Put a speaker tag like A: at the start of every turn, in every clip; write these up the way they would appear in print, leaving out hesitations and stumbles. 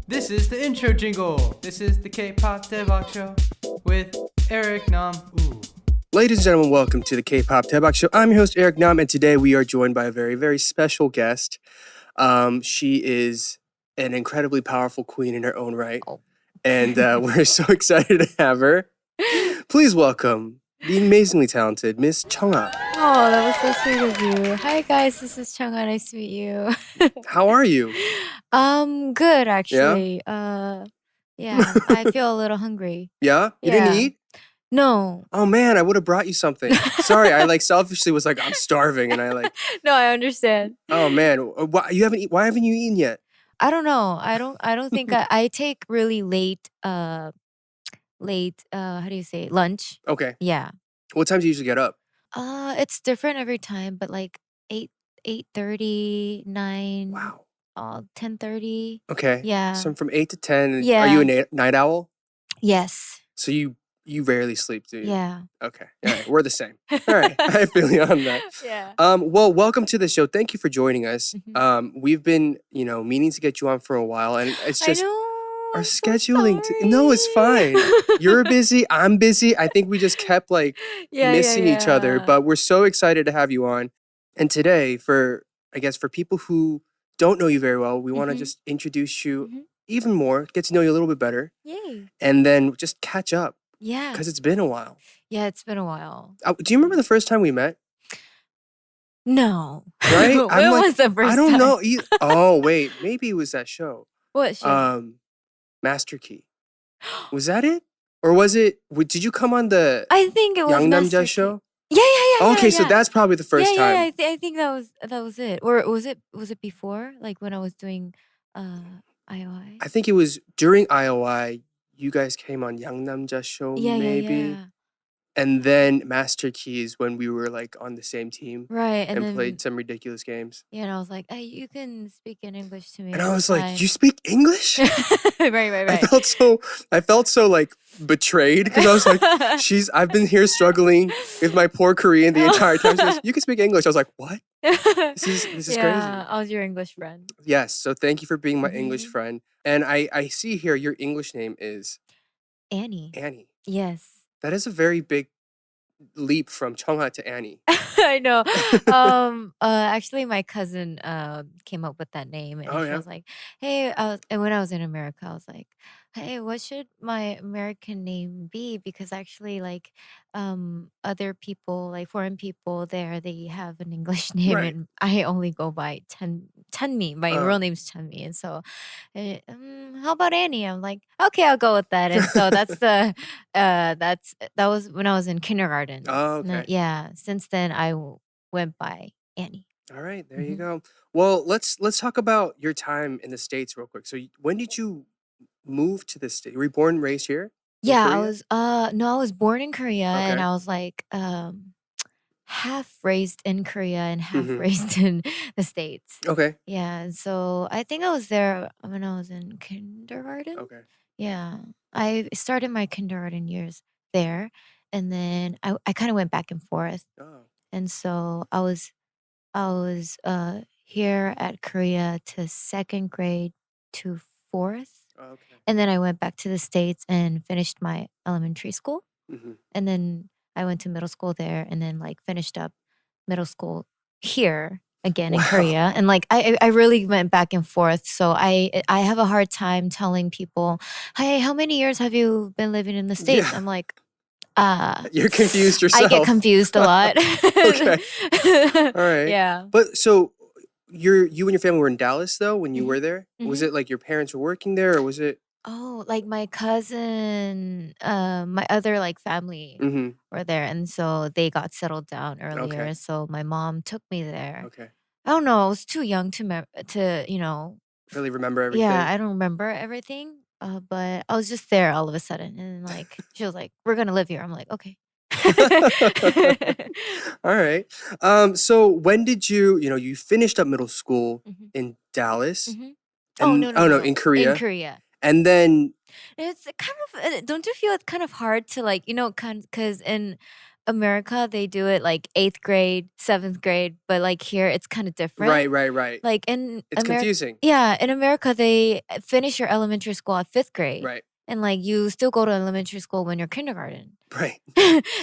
A: This is the intro jingle. This is the Kpop Daebak Show with Eric Nam. Ooh.
B: Ladies and gentlemen, welcome to the Kpop Daebak Show. I'm your host, Eric Nam, and today we are joined by a very, very special guest. She is an incredibly powerful queen in her own right, and we're so excited to have her. Please welcome the amazingly talented Miss Chungha.
C: Oh, that was so sweet of you. Hi guys, this is Chungha. Nice to meet you.
B: How are you?
C: Good actually. Yeah, I feel a little hungry.
B: Yeah? You didn't eat?
C: No.
B: Oh man, I would have brought you something. Sorry, I selfishly was like, I'm starving, and
C: No, I understand.
B: oh man, why haven't you eaten yet?
C: I don't know. I don't think I take really late how do you say it? Lunch.
B: Okay.
C: Yeah.
B: What time do you usually get up?
C: It's different every time, but like 8:30, 9,
B: Wow.
C: 10:30.
B: Okay.
C: Yeah.
B: So from 8 to 10. Are
C: Yeah.
B: you a night owl?
C: Yes.
B: So you rarely sleep, do you?
C: Yeah.
B: Okay. All right. We're the same. All right. I feel you on that.
C: Yeah.
B: Well, welcome to the show. Thank you for joining us.
C: Mhm.
B: We've been, meaning to get you on for a while, and it's
C: I
B: just
C: know.
B: our
C: I'm so
B: scheduling. No, it's fine.
C: sorry.
B: You're busy. I'm busy. I think we just kept missing each other,
C: Yeah.
B: but we're so excited to have you on. And today, for people who don't know you very well, we want to
C: Mhm.
B: just introduce you
C: Mhm.
B: even more, get to know you a little bit better,
C: Yay.
B: and then just catch up
C: Yeah.
B: because it's been a while.
C: Yeah, it's been a while.
B: Do you remember the first time we met?
C: No.
B: Right?
C: When was the first
B: I don't
C: time?
B: know. Oh, wait. Maybe it was that show.
C: What show?
B: Master Key. Was that it? Or was it? Did you come on the
C: I think it was
B: Young
C: Master
B: Namja
C: Key.
B: show?
C: Yeah.
B: Okay, so
C: yeah.
B: that's probably the first
C: yeah,
B: time.
C: I think that was it. Or was it before? Like when I was doing I.O.I?
B: I think it was during I.O.I. You guys came on Young Namja show, maybe.
C: Yeah.
B: And then Master Keys when we were on the same team
C: Right. And
B: and
C: then
B: played some ridiculous games.
C: yeah, and I was like, hey, you can speak in English to me.
B: And I
C: It's
B: was like,
C: fine.
B: "You speak English?"
C: right.
B: I felt so betrayed because I was like, I've been here struggling with my poor Korean the entire time. She goes, "You can speak English." I was like, "What? This is crazy."
C: Yeah, I was your English friend.
B: Yes, so thank you for being my English
C: Mhm.
B: friend. And I see here your English name is
C: Annie.
B: Annie.
C: Yes.
B: That is a very big leap from Chungha to Annie.
C: I know. Actually, my cousin came up with that name, and
B: Oh
C: she
B: yeah.
C: was like, "Hey," and when I was in America, I was like, "Hey, what should my American name be?" Because actually, other people, like foreign people there, they have an English name,
B: Right.
C: and I only go by Tanmi. My real name's Tanmi, and so, how about Annie? I'm like, okay, I'll go with that. And so that was when I was in kindergarten.
B: Oh,
C: No,
B: okay.
C: yeah. Since then, went by Annie.
B: All right, there you
C: Mhm.
B: go. Well, let's talk about your time in the States real quick. So when did you move to the state? Were you born and raised here in
C: Yeah, I
B: Korea?
C: was. No, I was born in Korea, and
B: Okay.
C: I was half raised in Korea and half
B: Mhm.
C: raised in the States.
B: Okay.
C: Yeah, and so I think I was there when I was in kindergarten.
B: Okay.
C: Yeah, I started my kindergarten years there, and then I kind of went back and forth,
B: Oh.
C: and so I was here at Korea to second grade to fourth,
B: Okay.
C: and then I went back to the States and finished my elementary school,
B: Mhm.
C: and then I went to middle school there, and then finished up middle school here again in
B: Wow.
C: Korea, and I really went back and forth. So I have a hard time telling people, "Hey, how many years have you been living in the States?"
B: Yeah.
C: I'm like,
B: You're confused
C: I get
B: yourself.
C: confused a lot.
B: Okay. All right.
C: Yeah.
B: But so you and your family were in Dallas though when you
C: Mhm.
B: were there? Was
C: Mhm.
B: it like your parents were working there or was it?
C: Oh, like my cousin, my other family
B: Mhm.
C: were there, and so they got settled down
B: Okay.
C: earlier. So my mom took me there.
B: Okay.
C: I don't know. I was too young to
B: Really remember
C: Yeah,
B: everything?
C: I don't remember everything. But I was just there all of a sudden, and she was like, "We're gonna live here." I'm like, "Okay."
B: All right. So when did you finished up middle school
C: Mhm.
B: in Dallas
C: Mhm. Oh,
B: and
C: no,
B: oh no,
C: no.
B: in
C: In
B: Korea.
C: Korea.
B: And then
C: It's kind of don't you feel it's kind of hard to don't you feel it's kind of hard to, because in America, they do it like 8th grade, 7th grade, but like here it's kind of different.
B: Right.
C: Like in
B: It's
C: America,
B: confusing.
C: yeah, in America they finish your elementary school at 5th grade.
B: Right.
C: And like you still go to elementary school when you're kindergarten.
B: Right.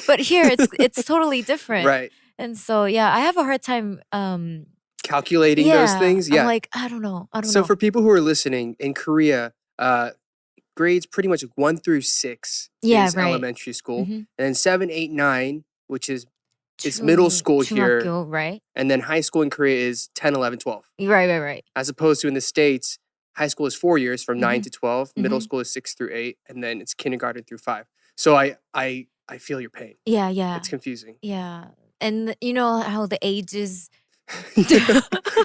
C: But here it's totally different.
B: Right.
C: And so yeah, I have a hard time
B: Calculating those
C: yeah,
B: things.
C: I'm
B: Yeah.
C: like, I don't know.
B: So for people who are listening, in Korea, grades pretty much 1 through 6
C: Yeah,
B: is
C: right.
B: elementary school.
C: Mhm.
B: And then 7, 8, 9, which is it's middle school here.
C: 중학교, right?
B: And then high school in Korea is 10, 11, 12.
C: Right.
B: As opposed to in the States, high school is 4 years from 9
C: Mhm.
B: to 12. Middle
C: Mhm.
B: school is 6 through 8. And then it's kindergarten through 5. So I feel your pain.
C: Yeah.
B: It's confusing.
C: Yeah. And you know how the ages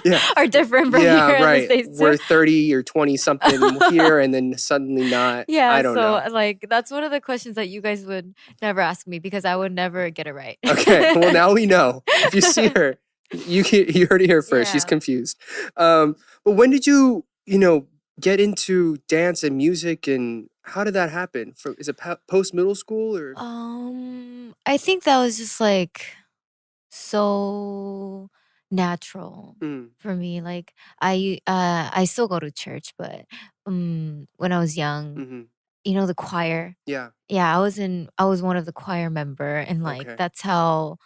B: Yeah.
C: are different from
B: Yeah,
C: here in the
B: right.
C: States too?
B: We're 30 or 20 something here and then suddenly not.
C: Yeah,
B: I don't know.
C: so like that's one of the questions that you guys would never ask me because I would never get it right.
B: Okay, well now we know. If you see her, you heard it here first. She's
C: Yeah.
B: confused. But when did you get into dance and music, and how did that happen? Is it post middle school or?
C: I think that was just like so natural
B: Mm,
C: for me. Like I still go to church, but when I was young,
B: mm-hmm.
C: you know, the choir.
B: Yeah.
C: Yeah, I was one of the choir member, and like
B: Okay.
C: that's how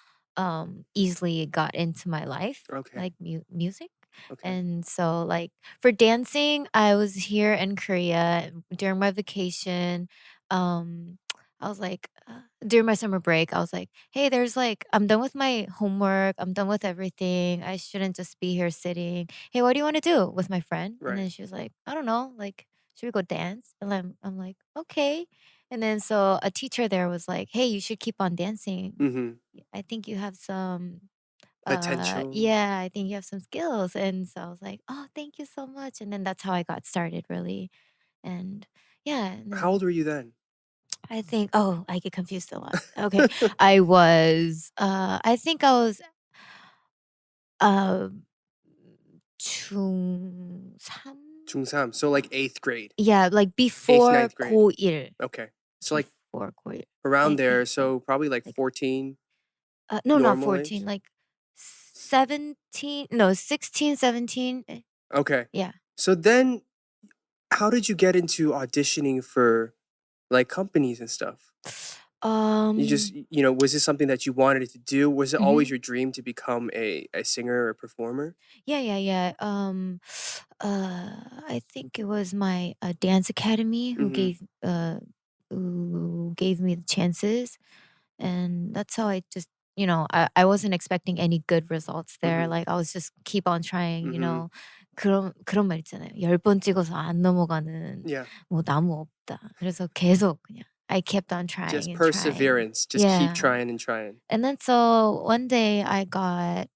C: easily it got into my life,
B: Okay.
C: like music.
B: Okay.
C: And so like for dancing, I was here in Korea during my vacation. Um I was like during my summer break, I was like, "Hey, there's like I'm done with my homework. I'm done with everything. I shouldn't just be here sitting. Hey, what do you want to do?" with my friend. And then
B: Right.
C: she was like, "I don't know, like should we go dance?" And I'm like, "Okay." And then so a teacher there was like, "Hey, you should keep on dancing.
B: Mm-hmm.
C: I think you have some
B: Potential.
C: yeah, I think you have some skills." And so I was like, "Oh, thank you so much." And then that's how I got started really. And yeah, and
B: How old
C: then
B: were you then?
C: I think I get confused a lot. Okay. I think I was uh 중3.
B: 중3. So like 8th grade.
C: Yeah, like
B: 8th,
C: before
B: 9th grade.
C: 고1.
B: Okay. So like
C: Before 고1.
B: around
C: I
B: there.
C: think so.
B: So probably like
C: Like
B: 14
C: no, not
B: normal
C: 14,
B: age.
C: like 17, no, 16, 17.
B: Okay.
C: Yeah.
B: So then how did you get into auditioning for like companies and stuff? You just,
C: Um,
B: was this something that you wanted to do? Was it always
C: mhm.
B: your dream to become a singer or a performer?
C: Yeah. I think it was my dance academy
B: Mm-hmm.
C: who gave me the chances, and that's how I just I wasn't expecting any good results there.
B: Mm-hmm.
C: Like I was just keep on trying.
B: Mm-hmm.
C: 그런 말 있잖아요. 10번 찍어서 안 넘어가는
B: Yeah.
C: 뭐 나무 없다. 그래서 계속 그냥 I kept on trying
B: Just
C: and trying.
B: perseverance. Just keep
C: Yeah.
B: trying and trying.
C: And then so one day I got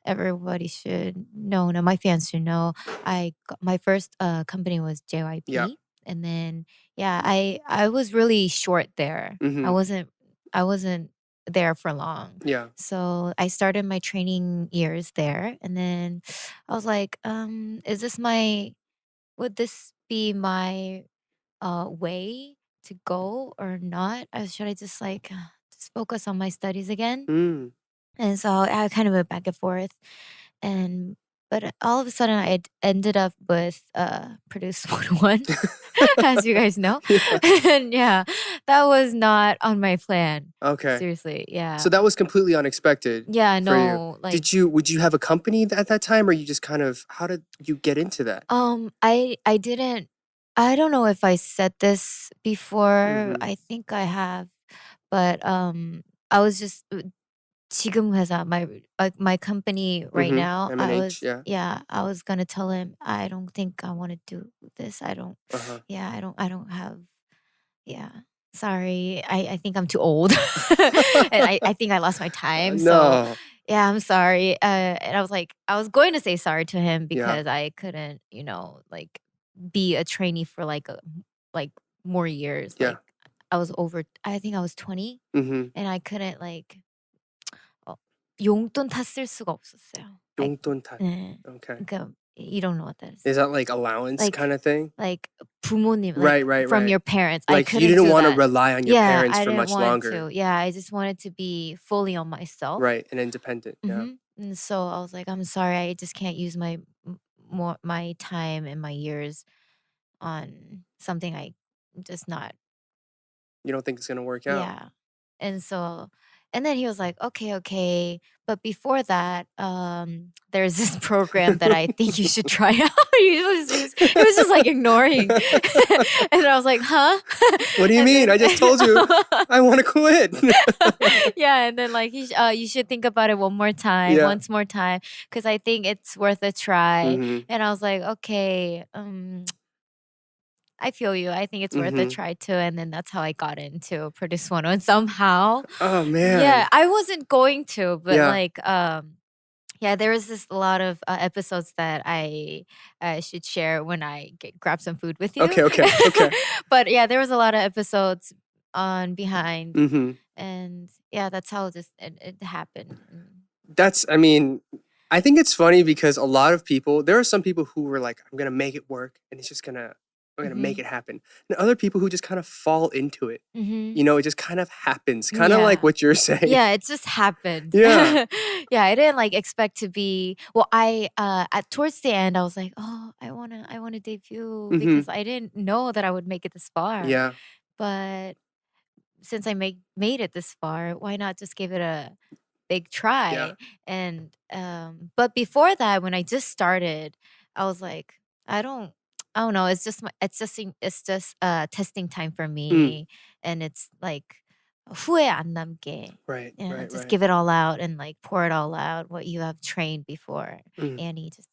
C: everybody should know, now my fans should know, my first company was JYP.
B: Yeah.
C: And then yeah, I was really short there.
B: Mm-hmm.
C: I wasn't there for long.
B: Yeah.
C: So I started my training years there, and then I was like, would this be my way to go or not? Should I just like just focus on my studies again?
B: Mm.
C: And so I kind of went back and forth, and but all of a sudden ended up with Produce 101, as you guys know.
B: Yeah.
C: And yeah, that was not on my plan.
B: Okay.
C: Seriously, yeah.
B: So that was completely unexpected
C: Yeah,
B: for you.
C: no, like
B: Would you have a company at that time, or you just kind of, how did you get into that?
C: I didn't, I don't know if I said this before.
B: Mm-hmm.
C: I think I have, but I was just 지금 회사, my company right
B: Mm-hmm.
C: now,
B: M&H, yeah.
C: I was gonna tell him I don't think I want to do this. I don't.
B: Uh-huh.
C: Yeah, I don't have. Yeah, sorry. I think I'm too old, and I think I lost my time. So
B: No.
C: yeah, I'm sorry. And I was like, I was going to say sorry to him
B: Yeah.
C: because I couldn't, like be a trainee for like more years.
B: Yeah.
C: Like I think I was 20,
B: Mm-hmm.
C: and I couldn't like 용돈 탔을 수가 없었어요.
B: 용돈 탓.
C: 네.
B: Okay.
C: 그러니까 You don't know what that is.
B: Is that like allowance
C: Like
B: kind of thing?
C: like 부모님,
B: Right,
C: like
B: right,
C: from
B: right.
C: your parents. I
B: Like you
C: couldn't
B: didn't
C: do
B: want to
C: that.
B: rely on your
C: Yeah,
B: parents
C: I
B: for
C: didn't
B: much
C: want to.
B: longer.
C: Yeah, I just wanted to be fully on myself.
B: Right, and independent. Yeah.
C: And so I was like, I'm sorry, I just can't use my time and my years on something I just not.
B: You don't think it's gonna work out.
C: Yeah. And so, and then he was like, okay, okay. But before that, there's this program that I think you should try out. He was just like ignoring. And I was like, huh?
B: What do you
C: And
B: mean?
C: then-
B: I just told you I want to quit.
C: yeah, and then like you should think about it one more time,
B: Yeah.
C: once more time, because I think it's worth a try.
B: Mhm.
C: And I was like, okay, I feel you. I think it's worth a
B: Mhm.
C: try too. And then that's how I got into Produce 101 somehow.
B: Oh man.
C: Yeah, I wasn't going to, but
B: Yeah.
C: like, yeah, there was this a lot of episodes that I should share when I grab some food with you.
B: Okay.
C: But yeah, there was a lot of episodes on behind,
B: Mhm.
C: and yeah, that's how it happened.
B: I mean, I think it's funny because a lot of people, there are some people who were like, I'm gonna make it work and I'm gonna make it happen. And other people who just kind of fall into it. You know, it just kind of happens. Kind of like
C: Yeah.
B: what you're saying.
C: Yeah, it just happened.
B: Yeah.
C: Yeah, I didn't like expect to be. Well, I at towards the end, I was like, oh, I wanna debut
B: Mhm.
C: because I didn't know that I would make it this far.
B: Yeah.
C: But since I made it this far, why not just give it a big try?
B: Yeah.
C: And but before that, when I just started, I was like, I don't know. It's just testing time for me, and it's like 후회 안 남게.
B: Right.
C: Yeah,
B: Right.
C: just
B: Right.
C: give it all out and like pour it all out what you have trained before.
B: Mm.
C: Annie just.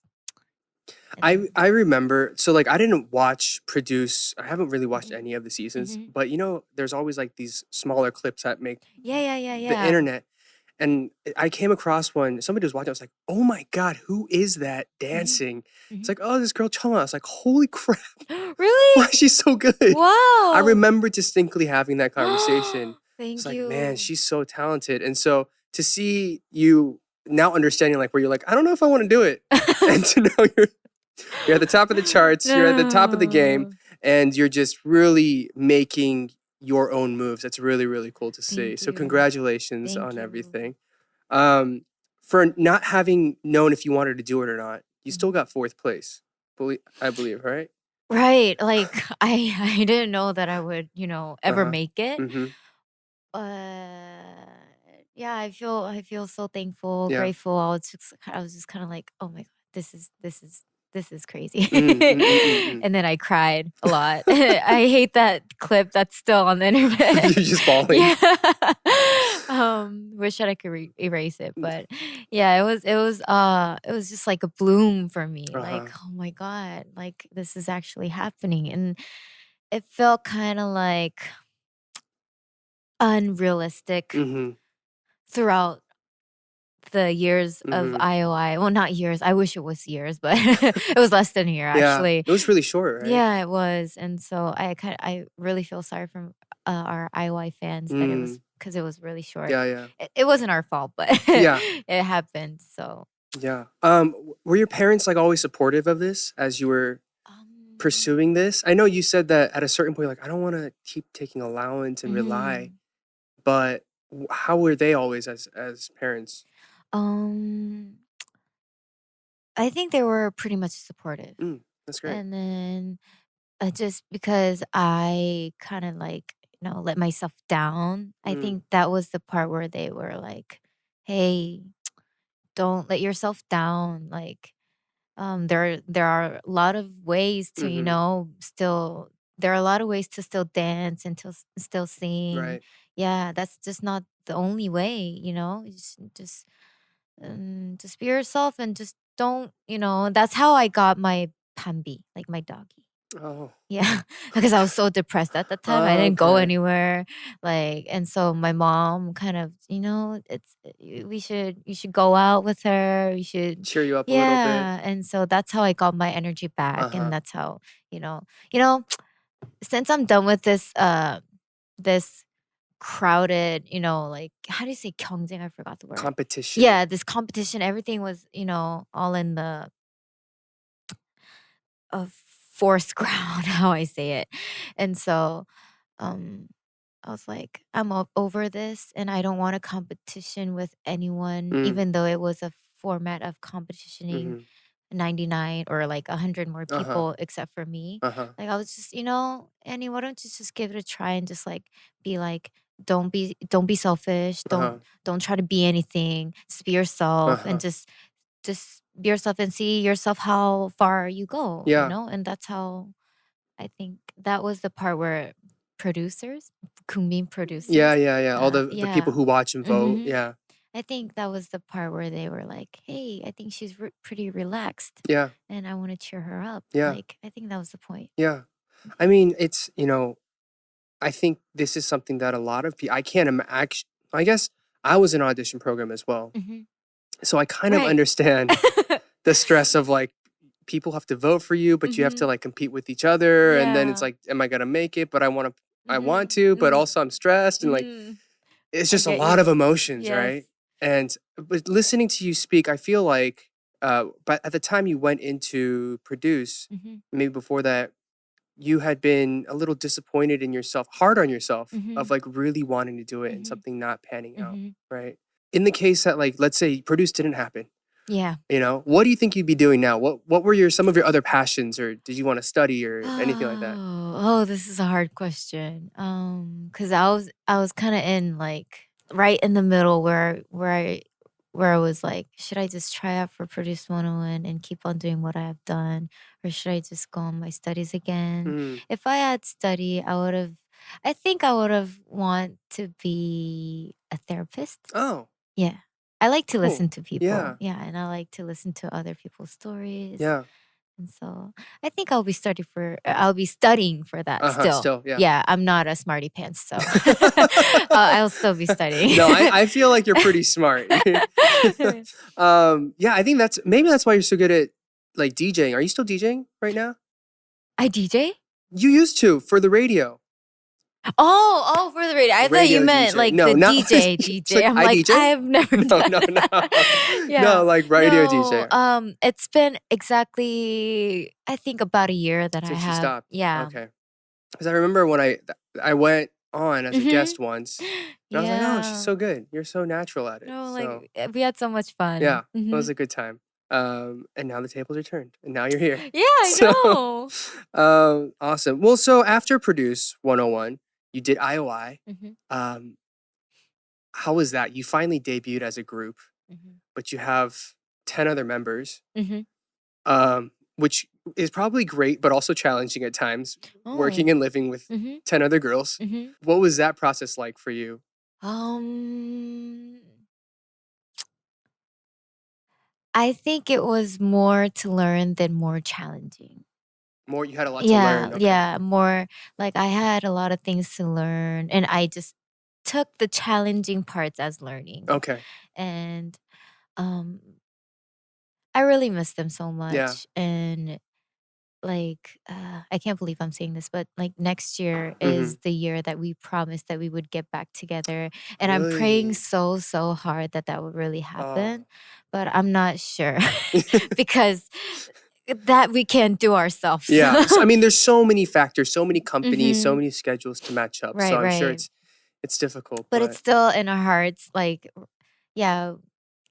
B: I remember, so like I didn't I haven't really watched
C: Mhm.
B: any of the seasons,
C: Mhm.
B: but you know, there's always like these smaller clips that make
C: Yeah.
B: the internet. And I came across one, somebody was watching, I was like, oh my God, who is that dancing? It's like, oh, this girl Chungha. I was like, holy crap, why
C: Really?
B: is she so good?
C: Wow.
B: I remember distinctly having that conversation.
C: Thank
B: It's like,
C: you.
B: man, she's so talented. And so to see you now understanding like where you're like, I don't know if I want to do it. And to know you're at the top of the charts, you're at the top of the game,
C: No.
B: and you're just really making your own moves. That's really, really cool to see.
C: Thank
B: So
C: you.
B: congratulations
C: Thank
B: on
C: you.
B: everything. For not having known if you wanted to do it or not, you still got fourth place. I believe, right?
C: Right. Like I didn't know that I would, ever
B: Uh-huh.
C: make it.
B: Mm-hmm.
C: Yeah, I feel so thankful,
B: Yeah.
C: grateful. I was just kind of like, oh my God, this is crazy. And then I cried a lot. I hate that clip that's still on the internet.
B: You're just bawling.
C: Yeah. Wish that I could erase it, but yeah, it was just like a bloom for me. Like, oh my God, like this is actually happening. And it felt kind of like unrealistic
B: Mm-hmm.
C: throughout the years of I.O.I. Well, not years. I wish it was years, but it was less than a year actually.
B: It was really short, right?
C: Yeah, it was. And so I really feel sorry for our I.O.I. fans that it was because it was really short.
B: Yeah.
C: It wasn't our fault, but
B: Yeah.
C: it happened. So
B: Yeah. Were your parents like always supportive of this as you were pursuing this? I know you said that at a certain point, like, I don't want to keep taking allowance and rely, but how were they always as parents?
C: I think they were pretty much supportive.
B: That's great.
C: And then just because I kind of like, let myself down, I think that was the part where they were like, hey, don't let yourself down. Like, there are a lot of ways to, still, there are a lot of ways to still dance and to still sing.
B: Right.
C: Yeah, that's just not the only way, just be yourself and just don't, that's how I got my Bambi, like my doggy.
B: Oh.
C: Yeah, because I was so depressed at the time. I didn't go
B: Okay.
C: anywhere. Like, and so my mom kind of, you should go out with her. You should
B: Cheer you up a little bit.
C: Yeah. And so that's how I got my energy back. And that's how, since I'm done with this crowded, like how do you say 경쟁? I forgot the word.
B: Competition.
C: Yeah, this competition, everything was, all in the a forced ground, how I say it. And so um I was like, I'm over this and I don't want a competition with anyone,
B: Mm.
C: even though it was a format of competitioning
B: Mm-hmm.
C: 99 or like 100 more
B: Uh-huh.
C: people except for me.
B: Uh-huh.
C: Like I was just, Annie, why don't you just give it a try and just like be like, don't be selfish.
B: Uh-huh.
C: Don't try to be anything. Just be yourself and
B: Uh-huh.
C: just be yourself and see yourself how far you go,
B: Yeah.
C: And that's how I think that was the part where producers, Kumin
B: Yeah,
C: producers,
B: yeah, yeah. All the people
C: yeah.
B: who watch and vote.
C: hmm
B: Yeah.
C: I think that was the part where they were like, "Hey, I think she's pretty relaxed,
B: Yeah.
C: and I want to cheer her up."
B: Yeah.
C: Like, I think that was the point.
B: Yeah. I mean, it's, I think this is something that a lot of people, I can't imagine. I guess I was in an audition program as well.
C: hmm
B: So I kind of
C: Right.
B: understand the stress of like people have to vote for you, but you have to
C: hmm
B: like compete with each other. And then it's
C: Yeah.
B: like, am I going to make it? But I want
C: hmm
B: to, but
C: mm
B: also I'm stressed. And like,
C: mm
B: it's
C: I
B: just a
C: get
B: lot
C: you.
B: of emotions,
C: Yes.
B: right? But listening to you speak, I feel like, but at the time you went into produce,
C: hmm
B: maybe before that, you had been a little disappointed in yourself, hard on yourself, of
C: hmm
B: like really wanting to do it and
C: hmm
B: something not panning out,
C: hmm
B: right? In the case that like, let's say produce didn't happen,
C: Yeah.
B: what do you think you'd be doing now? What were some of your other passions, or did you want to study or anything like that?
C: Oh, this is a hard question. Because I was kind of in like right in the middle where I was like, should I just try out for Produce 101 and keep on doing what I have done, or should I just go on my studies again?
B: Mm.
C: If I had studied, I think I would have want to be a therapist.
B: Oh,
C: Yeah. I like to
B: cool.
C: listen to people.
B: Yeah,
C: Yeah, and I like to listen to other people's stories.
B: yeah.
C: And so I think I'll be studying for that
B: Uh-huh,
C: still.
B: still, yeah.
C: Yeah, I'm not a smarty pants, so I'll still be studying.
B: No, I feel like you're pretty smart. Yeah, I think that's why you're so good at like DJing. Are you still DJing right now?
C: I DJ?
B: You used to for the radio.
C: Oh, for the radio. I thought you
B: Radio
C: meant
B: DJ.
C: like
B: No,
C: the
B: not
C: DJ
B: it's
C: DJ.
B: like
C: I'm
B: I
C: like,
B: DJ?
C: I've never
B: No,
C: done
B: no, no.
C: that.
B: No,
C: Yeah.
B: like radio
C: No,
B: DJ.
C: it's been exactly I think about a year that I
B: Since you
C: have.
B: stopped.
C: Yeah.
B: Okay. Because I remember when I went on as a
C: Mhm.
B: guest once, and I was like, oh, she's
C: Yeah.
B: so good. You're so natural at it.
C: No,
B: So
C: like we had so much
B: yeah,
C: fun.
B: it was
C: Mhm.
B: a good time. And now the tables are turned, and now you're here.
C: Yeah, I
B: So,
C: know.
B: awesome. Well, so after Produce 101, you did I.O.I.
C: Mhm.
B: Um, how was that? You finally debuted as a group,
C: Mhm.
B: but you have 10 other members,
C: Mhm.
B: which is probably great, but also challenging at times, working
C: Oh.
B: and living with
C: Mhm.
B: 10 other girls.
C: Mhm.
B: What was that process like for you?
C: Um, I think it was more to learn than more challenging.
B: You had a lot to
C: Yeah,
B: learn. Okay.
C: yeah, more like I had a lot of things to learn and I just took the challenging parts as learning.
B: Okay.
C: And um I really miss them so
B: Yeah.
C: much and like I can't believe I'm saying this, but like next year
B: Mm-hmm.
C: is the year that we promised that we would get back together, and I'm praying
B: Really?
C: so hard that that would really
B: Oh.
C: happen, but I'm not sure because that we can't do ourselves.
B: Yeah. So, I mean, there's so many factors, so many companies, so
C: hmm
B: many schedules to match up. So
C: Right,
B: I'm sure
C: right.
B: it's difficult,
C: But it's
B: but
C: still in our hearts. Like, yeah,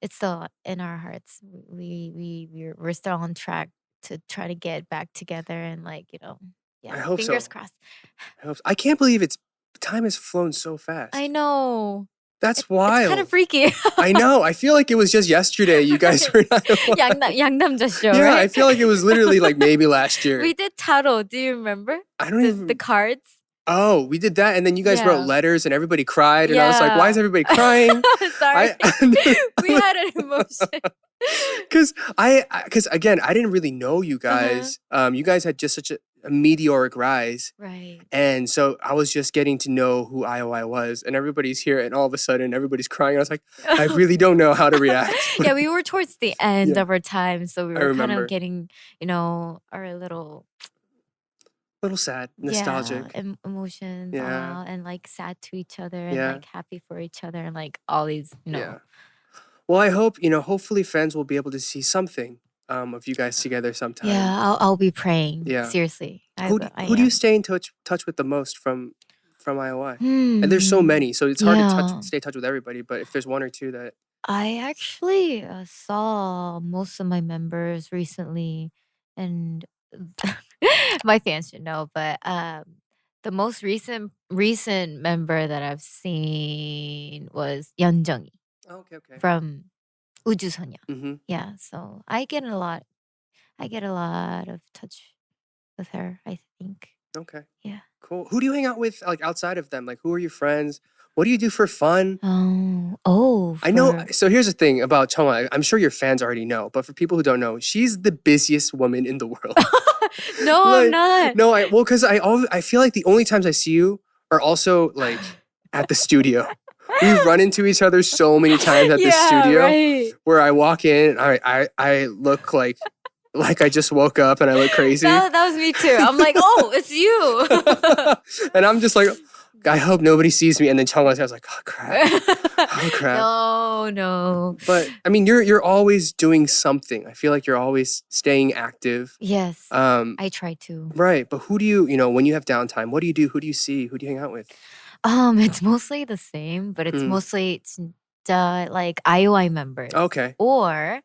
C: it's still in our hearts. We're still on track to try to get back together and like
B: I
C: yeah,
B: hope
C: fingers
B: so.
C: crossed.
B: I can't believe time has flown so
C: I
B: fast.
C: know.
B: That's
C: It's kind of
B: wild.
C: freaky.
B: I know. I feel like it was just yesterday you guys were not
C: Yangnam show,
B: Yeah, I
C: right?
B: feel like it was literally like maybe last
C: We
B: year.
C: did taro. Do you remember
B: I don't
C: the
B: even
C: cards?
B: Oh, we did that, and then you guys wrote
C: Yeah,
B: letters and everybody cried, and I was like, why is
C: yeah.
B: everybody crying?
C: Sorry,
B: I
C: we had an emotion.
B: because again, I didn't really know you
C: Uh-huh.
B: guys. You guys had just such a meteoric rise.
C: Right.
B: And so I was just getting to know who I.O.I. was, and everybody's here, and all of a sudden everybody's crying. I was like, I really don't know how to react.
C: Yeah, we were towards the end
B: Yeah,
C: of our time, so we
B: I
C: were kind of
B: remember.
C: getting, our little
B: A little sad,
C: yeah
B: nostalgic.
C: emotions all
B: Yeah,
C: out and like sad to each other and
B: yeah,
C: like happy for each other and like all these.
B: yeah. Well, I hope, hopefully fans will be able to see something of you guys together sometime.
C: Yeah, I'll be praying.
B: Yeah.
C: Seriously.
B: Who do
C: I
B: you
C: am.
B: stay in touch with the most from I.O.I? And there's so many, so it's hard to
C: Yeah.
B: stay in touch with everybody. But if there's one or two that
C: I actually saw most of my members recently, and my fans should know, but the most recent member that I've seen was Yeonjung이
B: okay.
C: from 우주소녀.
B: Mm-hmm.
C: Yeah, so I get a lot of touch with her, I think.
B: Okay.
C: Yeah.
B: Cool. Who do you hang out with like outside of them? Like who are your friends? What do you do for fun? I know. So here's the thing about Chungha. I'm sure your fans already know, but for people who don't know, she's the busiest woman in the world.
C: No, I'm not.
B: No, because I feel like the only times I see you are also like at the studio. We've run into each other so many times at the studio,
C: right.
B: where I walk in, I look like I just woke up and I look crazy.
C: That was me too. I'm like, oh, it's you.
B: And I'm just like, I hope nobody sees me. And then Chungha was like, oh crap. Oh crap.
C: No.
B: But I mean, you're always doing something. I feel like you're always staying active.
C: Yes. I try to.
B: Right. But who do you when you have downtime, what do you do? Who do you see? Who do you hang out with?
C: It's mostly the same, but it's mostly like I.O.I members.
B: Okay.
C: Or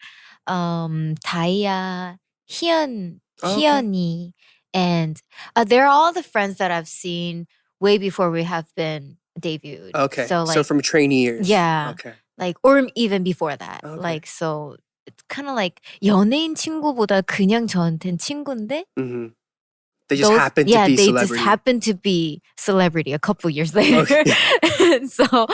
C: Taya, Hyun이, and they're all the friends that I've seen way before we have been debuted.
B: Okay.
C: So
B: from trainee years.
C: Yeah.
B: Okay.
C: Like, or even before that.
B: Okay.
C: Like, so it's kind of like 연예인 친구보다 그냥 저한텐 친구인데
B: Mm-hmm. They just happen to be
C: they
B: celebrity.
C: just happen to be celebrity a couple years later.
B: Okay.
C: So,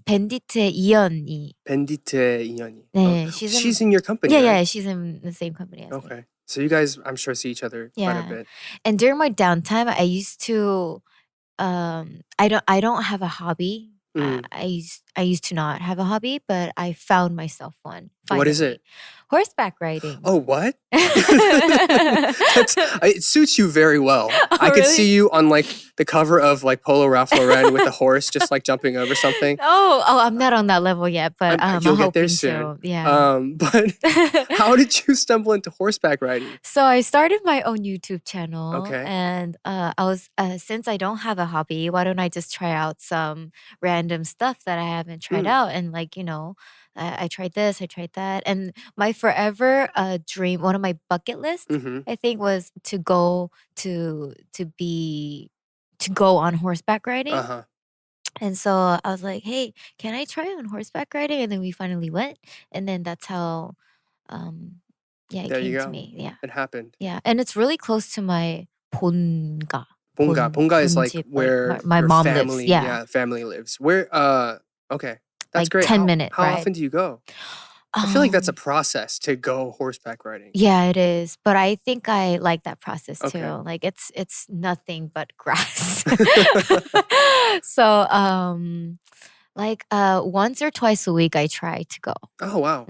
C: 밴디트의 이연이.
B: 밴디트의 이연이.
C: 네,
B: she's in your company.
C: Yeah,
B: right?
C: she's in the same company as me.
B: Okay. So you guys, I'm sure, see each other quite a bit.
C: And during my downtime, I used to, I don't have a hobby. I used to not have a hobby, but I found myself one. Finally.
B: What is it?
C: Horseback riding.
B: Oh, what? It suits you very well. I could
C: really?
B: see you on like the cover of like Polo Ralph Lauren with a horse just like jumping over something.
C: Oh, I'm not on that level yet, but
B: you'll get there
C: hoping
B: soon.
C: to. Yeah.
B: But how did you stumble into horseback riding?
C: So I started my own YouTube channel.
B: Okay.
C: And I was since I don't have a hobby, why don't I just try out some random stuff that I haven't tried out? And like, I tried this, I tried that. And my forever dream, one of my bucket lists, I think, was to go on horseback riding.
B: Uh-huh.
C: And so I was like, hey, can I try on horseback riding? And then we finally went. And then that's how it
B: There you
C: came
B: go.
C: to me. Yeah.
B: It happened.
C: Yeah. And it's really close to my 본가.
B: Ponga is like
C: 본집,
B: where
C: my
B: your
C: mom
B: family,
C: lives. Yeah.
B: family lives. Where okay. That's
C: like
B: great.
C: 10 minute
B: How
C: ride.
B: often do you go? I feel like that's a process to go horseback riding.
C: Yeah, it is. But I think I like that process too.
B: Okay.
C: Like it's nothing but grass. So like once or twice a week I try to go.
B: Oh wow.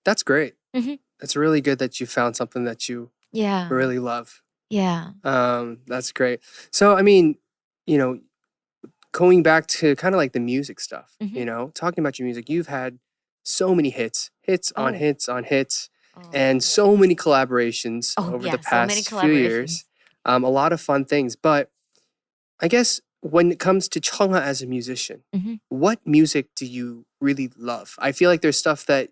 B: That's great. It's really good that you found something that you really love.
C: Yeah.
B: That's great. So I mean, going back to kind of like the music stuff, talking about your music, you've had so many hits on hits, and so many collaborations over the past few years. A lot of fun things. But I guess when it comes to Chungha as a musician, what music do you really love? I feel like there's stuff that,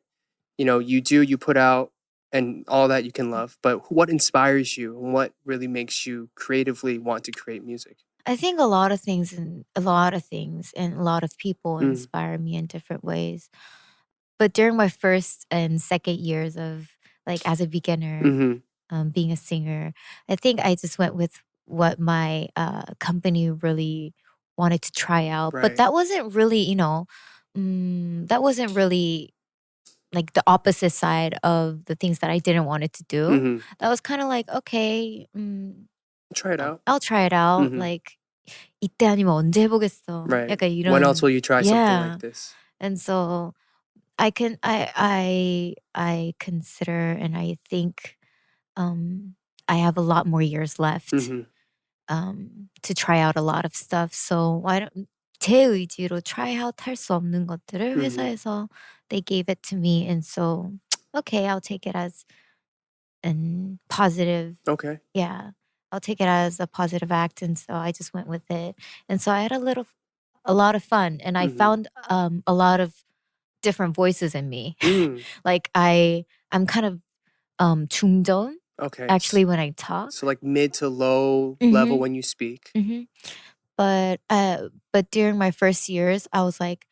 B: you put out and all that you can love, but what inspires you and what really makes you creatively want to create music?
C: I think a lot of things and a lot of people inspire me in different ways. But during my first and second years of like as a beginner, being a singer, I think I just went with what my company really wanted to try out.
B: Right.
C: But that wasn't really, that wasn't really like the opposite side of the things that I didn't want it to do. That was kind of like, okay,
B: try it out.
C: I'll try it out. Like 이때 아니면 언제 해보겠어.
B: Right.
C: 약간 이런,
B: when else will you try something like this?
C: And so I consider and I think I have a lot more years left to try out a lot of stuff. So why don't 제 의지로 try out 할 수 없는 것들을 회사에서 they gave it to me, and so okay, I'll take it as a positive.
B: Okay.
C: Yeah, I'll take it as a positive act, and so I just went with it. And so I had a lot of fun, and I found a lot of different voices in me. Like I'm kind of 중전
B: Okay.
C: actually when I talk.
B: So like mid to low level when you speak.
C: But during my first years, I was like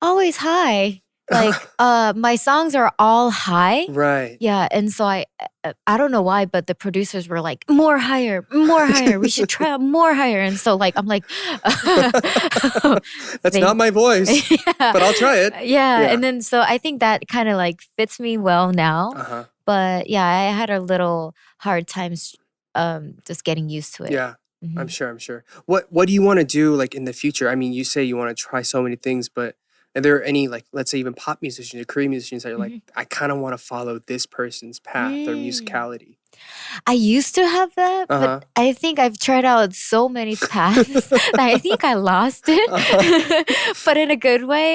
C: always high. Like my songs are all high.
B: Right.
C: Yeah, and so I don't know why, but the producers were like, more higher. We should try out more higher. And so like I'm like,
B: that's not my voice, but I'll try it.
C: Yeah, and then so I think that kind of like fits me well now. But yeah, I had a little hard times just getting used to it.
B: Yeah. I'm sure. What do you want to do like in the future? I mean, you say you want to try so many things, but are there any like, let's say even pop musicians or Korean musicians that are like, I kind of want to follow this person's path or musicality?
C: I used to have that, but I think I've tried out so many paths that I think I lost it. But in a good way,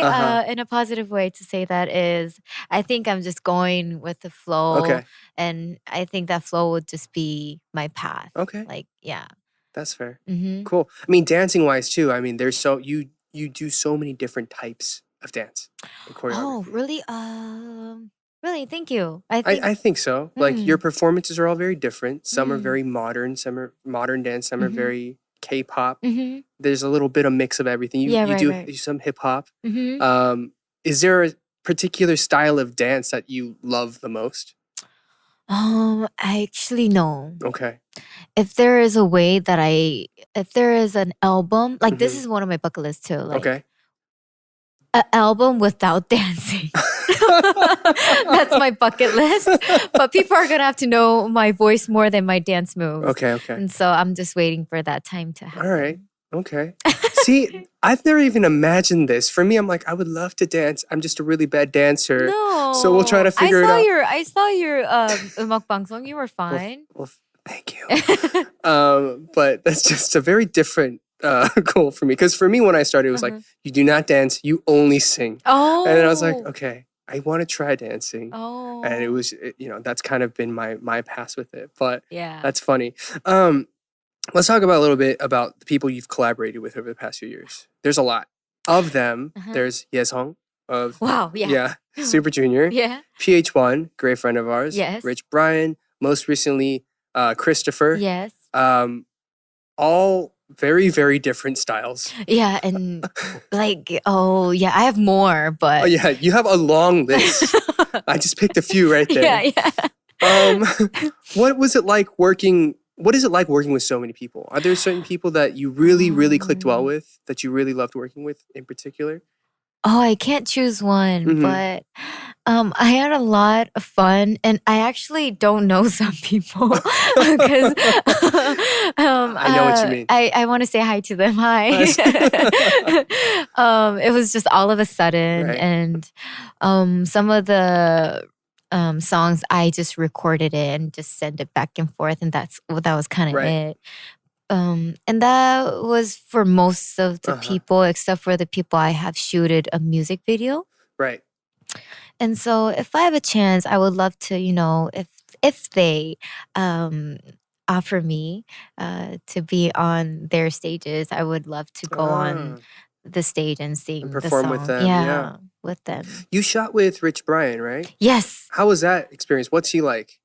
C: in a positive way to say that is, I think I'm just going with the flow.
B: Okay.
C: And I think that flow would just be my path.
B: Okay.
C: Like, yeah.
B: That's fair. Cool. I mean, dancing wise too. I mean, there's you do so many different types of dance and choreography.
C: Oh, really? Really? Thank you.
B: I think so. Like your performances are all very different. Some are very modern. Some are modern dance. Some are very K-pop. There's a little bit of mix of everything. You do some hip hop. Is there a particular style of dance that you love the most?
C: Actually, no.
B: Okay.
C: If there is a way that if there is an album, like this is one of my bucket lists too. Like,
B: okay.
C: An album without dancing. That's my bucket list. But people are gonna have to know my voice more than my dance moves.
B: Okay.
C: And so I'm just waiting for that time to happen.
B: All right. Okay. See, I've never even imagined this. For me, I'm like, I would love to dance. I'm just a really bad dancer.
C: No.
B: So we'll try to figure it out.
C: I saw your 음악 방송. You were fine.
B: Well, thank you. But that's just a very different goal for me. Because for me, when I started, it was like, you do not dance, you only sing.
C: Oh.
B: And then I was like, okay, I want to try dancing.
C: Oh.
B: And it was, that's kind of been my path with it. But
C: yeah,
B: that's funny. Let's talk about a little bit about the people you've collaborated with over the past few years. There's a lot of them. There's Yesong of Super Junior.
C: Yeah.
B: PH1, great friend of ours.
C: Yes.
B: Rich Brian. Most recently, Christopher.
C: Yes.
B: All very, very different styles.
C: Yeah, and like, I have more, but
B: oh yeah, you have a long list. I just picked a few right there.
C: Yeah.
B: What was it like working? What is it like working with so many people? Are there certain people that you really, really clicked well with, that you really loved working with in particular?
C: Oh, I can't choose one, but I had a lot of fun, and I actually don't know some people because
B: I know what you mean.
C: I want to say hi to them. Hi. It was just all of a sudden, and some of the songs I just recorded it and just sent it back and forth, and that was kind of it. And that was for most of the people, except for the people I have shooted a music video.
B: Right.
C: And so if I have a chance, I would love to, if they offer me to be on their stages, I would love to go on the stage and sing
B: and perform
C: the song.
B: with them. Yeah,
C: with them.
B: You shot with Rich Brian, right?
C: Yes.
B: How was that experience? What's he like?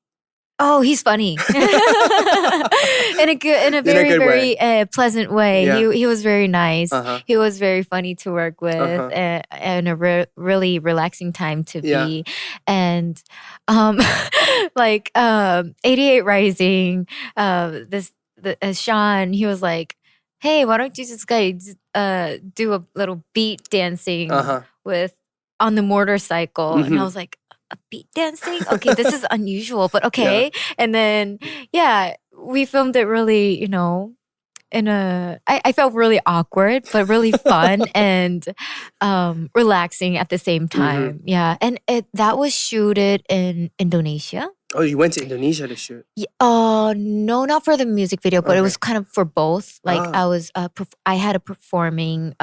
C: Oh, he's funny in a very, very pleasant way.
B: Yeah.
C: He was very nice. He was very funny to work with, and a really relaxing time to be. And like 88 Rising, Sean, he was like, "Hey, why don't you just guys do a little beat dancing with on the motorcycle?" And I was like, a beat dancing? Okay, this is unusual, but okay. And then, we filmed it really, I felt really awkward, but really fun and relaxing at the same time. Yeah, and that was shooted in Indonesia.
B: Oh, you went to Indonesia to shoot?
C: No, not for the music video, but it was kind of for both. Like I had a performing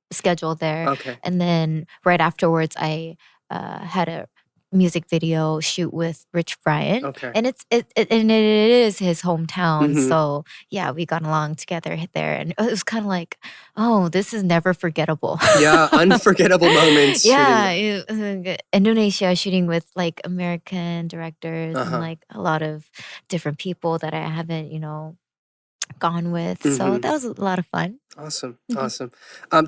C: schedule there.
B: Okay.
C: And then right afterwards, I had a music video shoot with Rich Brian.
B: Okay.
C: And it is his hometown.
B: Mhm.
C: So yeah, we got along together there, and it was kind of like, oh, this is never forgettable.
B: Yeah, unforgettable moments.
C: Yeah,
B: shooting
C: Indonesia shooting with like American directors
B: Uh-huh.
C: and like a lot of different people that I haven't, gone with. So
B: Mhm.
C: that was a lot of fun.
B: Awesome.
C: Mhm.
B: Awesome.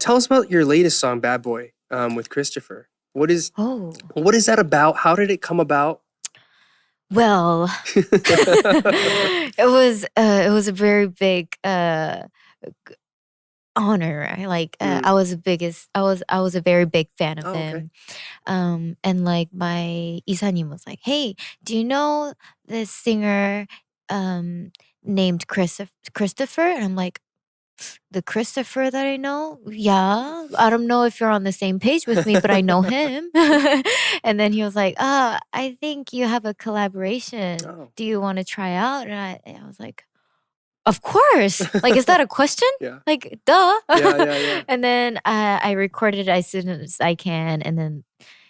B: Tell us about your latest song, Bad Boy, with Christopher. What is
C: Oh,
B: that about? How did it come about?
C: well, it was a very big honor. I was a very big fan of
B: Oh, okay.
C: him. And like my isanim was like, "Hey, do you know this singer named Christopher?" And I'm like, "The Christopher that I know? Yeah. I don't know if you're on the same page with me, but I know him." And then he was like, I think you have a collaboration.
B: Oh,
C: Do you want to try out?" And I was like, of course. Like, is that a question?
B: yeah.
C: Like, duh.
B: Yeah.
C: And then I recorded it as soon as I can, and then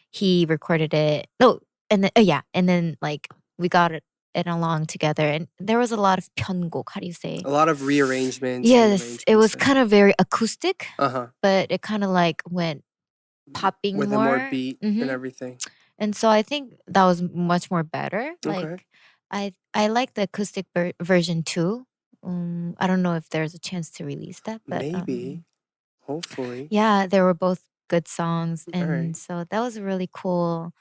C: he recorded it. No, and then and then like we got it along together, and there was a lot of 편곡. How do you say?
B: A lot of rearrangements.
C: Yes, it was kind of very acoustic,
B: Uh-huh.
C: but it kind of like went popping
B: With
C: more.
B: a more beat and everything.
C: And so I think that was much more better.
B: Okay.
C: Like I like the acoustic version too. I don't know if there's a chance to release that, but
B: Maybe. Hopefully.
C: yeah, they were both good songs,
B: All
C: and
B: right.
C: so that was a really cool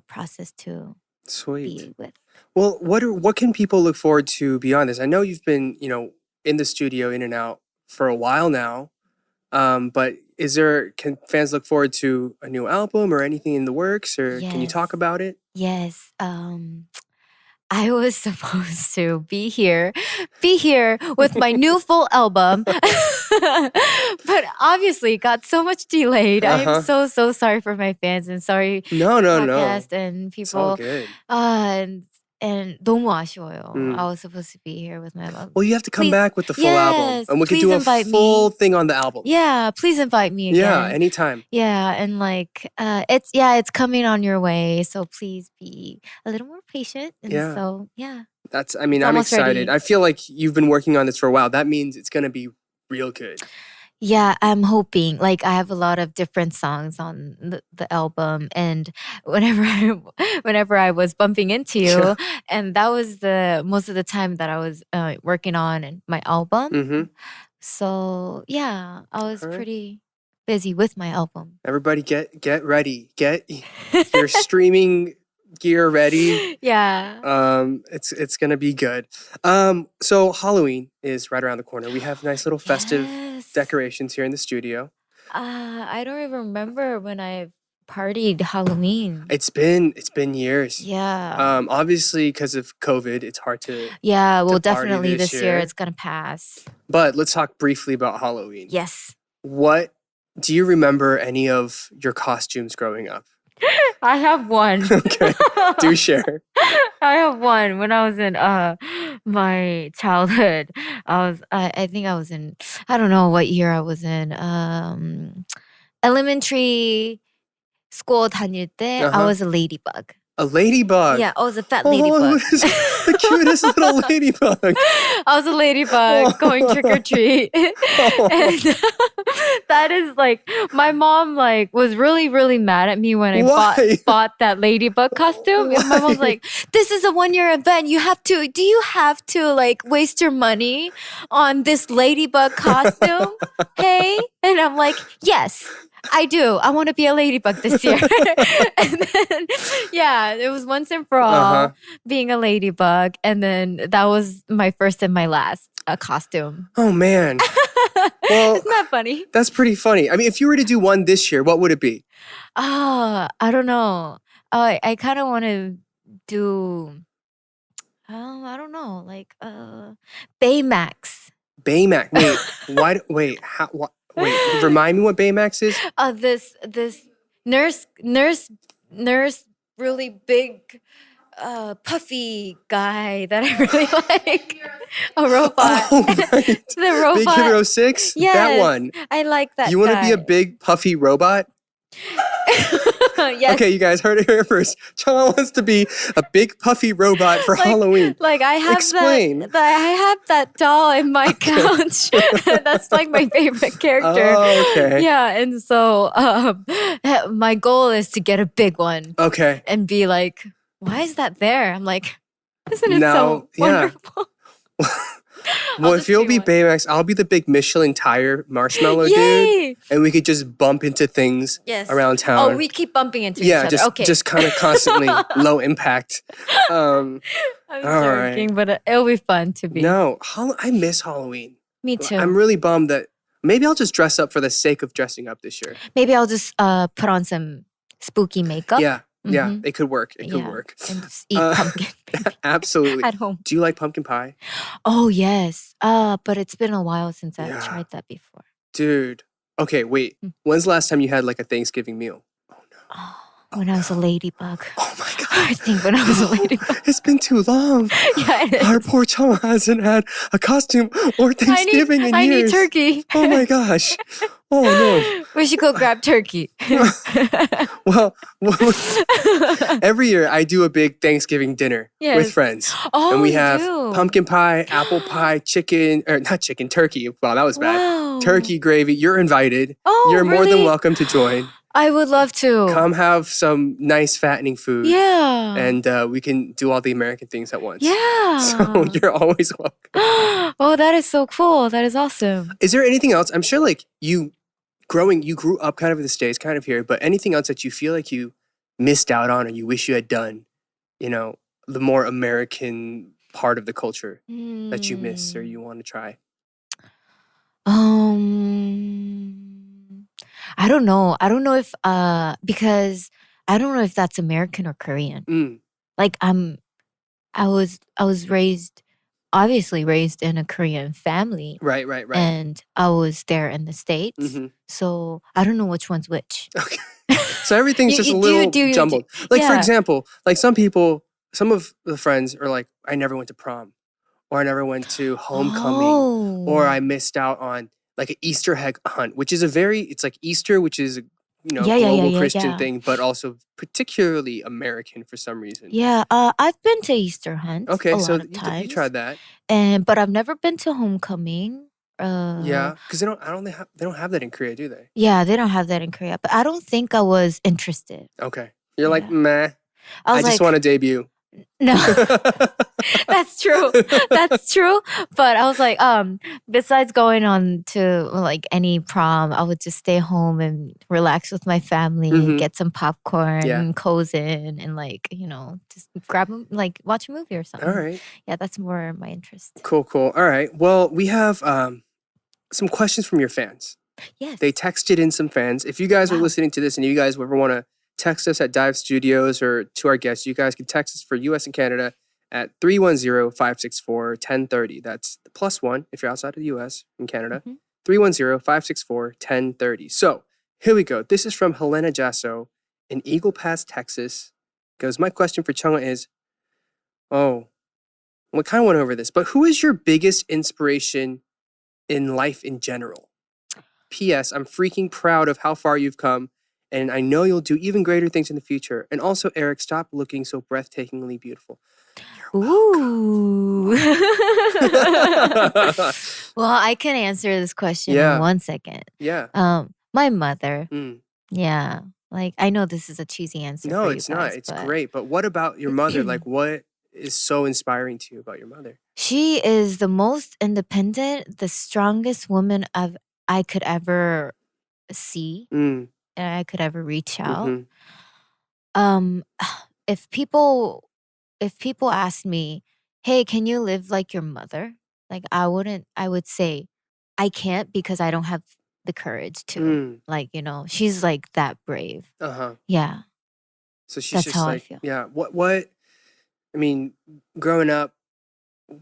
C: process to
B: Sweet.
C: be with.
B: Well, what can people look forward to beyond this? I know you've been, in the studio in and out for a while now. But can fans look forward to a new album or anything in the works, or can you talk
C: Yes.
B: about it?
C: Yes. I was supposed to be here with my new full album, but obviously it got so much delayed.
B: Uh-huh.
C: I'm so sorry for my fans, and sorry
B: No.
C: podcast and
B: It's all
C: people.
B: good.
C: And 너무 아쉬워요.
B: Mm.
C: I was supposed to be here with my album.
B: Well, you have to come
C: Please-
B: back with the full album,
C: Yes,
B: and we could
C: please
B: do a
C: invite me.
B: full thing on the album.
C: Yeah, please invite me again.
B: Yeah, anytime.
C: Yeah, and like it's coming on your way, so please be a little more patient. And
B: Yeah.
C: so yeah.
B: I'm
C: almost
B: excited.
C: ready.
B: I feel like you've been working on this for a while. That means it's gonna be real good.
C: Yeah, I'm hoping. Like I have a lot of different songs on the album, and whenever I was bumping into you, and that was the most of the time that I was working on my album.
B: Mm-hmm.
C: So yeah, I was
B: Alright.
C: pretty busy with my album.
B: Everybody get ready. Get your streaming gear ready.
C: Yeah.
B: It's gonna be good. So Halloween is right around the corner. We have nice little festive
C: Yes.
B: decorations here in the studio.
C: I don't even remember when I partied Halloween.
B: It's been years.
C: Yeah.
B: Obviously because of COVID, it's hard to.
C: Yeah, well,
B: to party
C: definitely
B: this
C: this year
B: year.
C: it's gonna pass.
B: But let's talk briefly about Halloween.
C: Yes.
B: What do you remember any of your costumes growing up?
C: I have one.
B: Okay, do share.
C: I have one. When I was in my childhood, I think I was in, I don't know what year I was in. Elementary school 다닐 때 I was a ladybug.
B: A ladybug.
C: Yeah, I was a fat
B: Oh,
C: ladybug.
B: the cutest little ladybug.
C: I was a ladybug going trick or treat. And that is like, my mom like was really mad at me when I
B: Why?
C: bought that ladybug costume. And my mom's
B: Why?
C: like, this is a 1-year event. Do you have to like waste your money on this ladybug costume? Hey? And I'm like, yes. I do. I want to be a ladybug this year. And then, yeah, it was once and for all being a ladybug. And then that was my first and my last costume.
B: Oh, man. Well,
C: isn't that funny?
B: That's pretty funny. I mean, if you were to do one this year, what would it be?
C: I don't know. I kind of want to do, I don't know, like Baymax.
B: Baymax. Wait, wait, remind me what Baymax is?
C: This nurse, really big, puffy guy that I really like. A robot.
B: Oh, right.
C: The robot.
B: Big Hero 6?
C: Yes,
B: That one.
C: I like that
B: You want to
C: guy.
B: be a big, puffy robot?
C: Yes.
B: Okay, you guys heard it here first. Chungha wants to be a big puffy robot for Halloween.
C: Like I have
B: Explain.
C: I have that doll in my couch. That's like my favorite character.
B: Oh, okay.
C: Yeah, and so my goal is to get a big one
B: Okay.
C: and be like, why is that there? I'm like, isn't it
B: Now,
C: so
B: yeah.
C: wonderful?
B: Well, if
C: just
B: you'll
C: be
B: be
C: one.
B: Baymax, I'll be the big Michelin tire marshmallow dude.
C: Yay!
B: And we could just bump into things
C: Yes.
B: around town.
C: Oh, we keep bumping into each
B: yeah,
C: other.
B: just
C: Okay.
B: just kind of constantly low impact.
C: I'm
B: all
C: joking, but it'll be fun to be.
B: No, I miss Halloween.
C: Me too.
B: I'm really bummed that maybe I'll just dress up for the sake of dressing up this year.
C: Maybe I'll just put on some spooky makeup.
B: Yeah, yeah,
C: Mhm.
B: it could work. It could
C: Yeah,
B: work.
C: and just eat pumpkin
B: Absolutely.
C: at home.
B: Do you like pumpkin pie?
C: Oh yes. But it's been a while since
B: Yeah.
C: I've tried that before.
B: Dude. Okay, wait. When's the last time you had like a Thanksgiving meal? Oh no.
C: When I was a ladybug.
B: Oh my god.
C: I think when I was a ladybug.
B: It's been too long.
C: Yeah, it
B: Our
C: is.
B: poor Chungha hasn't had a costume or Thanksgiving in
C: I need
B: years.
C: turkey.
B: Oh my gosh. Oh no.
C: We should go grab turkey.
B: Well, every year I do a big Thanksgiving dinner with
C: Yes.
B: friends.
C: Oh,
B: And we
C: you
B: have
C: do?
B: pumpkin pie, apple pie, chicken, or not chicken, turkey. Wow, that was bad.
C: Wow.
B: Turkey gravy. You're invited.
C: Oh,
B: You're more than
C: really?
B: welcome to join.
C: I would love to.
B: Come have some nice fattening food.
C: Yeah.
B: And we can do all the American things at once.
C: Yeah.
B: So you're always welcome.
C: Oh, that is so cool. That is awesome.
B: Is there anything else? I'm sure like you grew up kind of in the States, kind of here, but anything else that you feel like you missed out on or you wish you had done, you know, the more American part of the culture that you miss or you want to try?
C: I don't know. I don't know if because I don't know if that's American or Korean.
B: Mm.
C: Like I was obviously raised in a Korean family.
B: Right.
C: And I was there in the States.
B: Mhm.
C: So I don't know which one's which.
B: Okay. So everything's just a
C: you
B: little
C: do-
B: jumbled. Like for
C: yeah.
B: example, like some of the friends are like, I never went to prom, or I never went to homecoming, or I missed out on like an Easter egg hunt, which is it's like Easter, which is a global Christian thing, but also particularly American for some reason.
C: Yeah, I've been to Easter hunts.
B: Okay,
C: a
B: so
C: lot of
B: you
C: times.
B: tried that.
C: But I've never been to homecoming.
B: Yeah, because they don't have that in Korea, do they?
C: Yeah, they don't have that in Korea. But I don't think I was interested.
B: Okay, you're like,
C: Yeah.
B: meh.
C: I was
B: I just
C: like,
B: want to debut.
C: no, that's true. That's true. But I was like, besides going on to like any prom, I would just stay home and relax with my family,
B: Mhm.
C: get some popcorn,
B: Yeah.
C: cozy, and like just like watch a movie or something.
B: All right,
C: Yeah, that's more my interest.
B: cool. All right, well, we have some questions from your fans.
C: Yes.
B: They texted in some fans. If you guys are
C: Wow.
B: listening to this and you guys ever want to text us at Dive Studios or to our guests, you guys can text us for US and Canada at 310-564-1030. That's the +1 if you're outside of the US and Canada. 310-564-1030. So here we go. This is from Helena Jasso in Eagle Pass, Texas. Goes, my question for Chungha is, we kind of went over this, but who is your biggest inspiration in life in general? P.S. I'm freaking proud of how far you've come, and I know you'll do even greater things in the future. And also, Eric, stop looking so breathtakingly beautiful.
C: Ooh. Well, I can answer this question
B: Yeah.
C: in 1 second.
B: Yeah.
C: My mother.
B: Mm.
C: Yeah. Like I know this is a cheesy answer.
B: No,
C: for you
B: it's not.
C: guys,
B: It's
C: but
B: great. But what about your mother? Like, what is so inspiring to you about your mother?
C: She is the most independent, the strongest woman I could ever see
B: Mm.
C: and I could ever reach out.
B: Mhm.
C: If people ask me, "Hey, can you live like your mother?" Like I would say I can't because I don't have the courage to.
B: Mm.
C: Like, she's like that brave.
B: Uh-huh.
C: Yeah.
B: So she's
C: That's
B: just
C: how I
B: like,
C: feel.
B: yeah. What? I mean, growing up,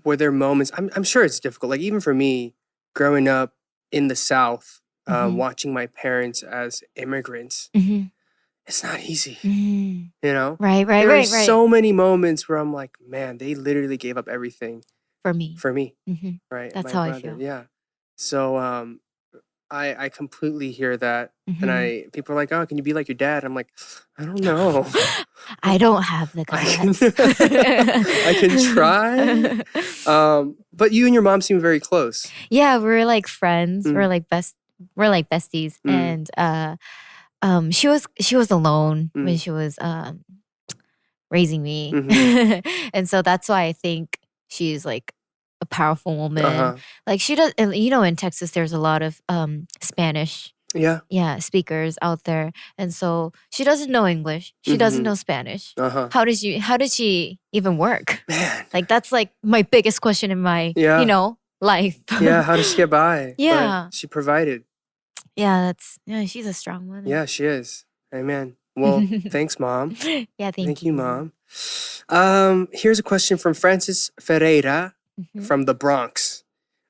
B: were there moments? I'm sure it's difficult. Like even for me, growing up in the South,
C: Mhm.
B: watching my parents as immigrants,
C: Mhm.
B: it's not easy.
C: Mhm.
B: You know,
C: Right.
B: there are so many moments where I'm like, man, they literally gave up everything
C: For me.
B: for me,
C: Mhm.
B: right?
C: That's
B: My
C: how I
B: brother,
C: feel.
B: yeah. So, I completely hear that. And
C: Mhm.
B: people are like, oh, can you be like your dad? I'm like, I don't know.
C: I don't have the
B: I can
C: guts.
B: I can try. But you and your mom seem very close.
C: Yeah, we're like friends.
B: Mm,
C: We're like besties.
B: mm,
C: And she was alone when
B: mm,
C: she was raising me.
B: mm-hmm.
C: And so that's why I think she's like a powerful woman.
B: Uh-huh.
C: Like she does, and you know, in Texas there's a lot of Spanish
B: Yeah.
C: speakers out there. And so she doesn't know English. She doesn't
B: Mm-hmm.
C: know Spanish.
B: Uh-huh.
C: How did she even work?
B: Man.
C: Like that's like my biggest question in my,
B: Yeah.
C: life.
B: Yeah. How does she get by?
C: Yeah.
B: But she provided.
C: Yeah, she's a strong woman.
B: Yeah, she is. Amen. Well, thanks, Mom.
C: Yeah,
B: Thank
C: thank
B: you,
C: you.
B: Mom. Here's a question from Francis Ferreira
C: Mhm.
B: from the Bronx.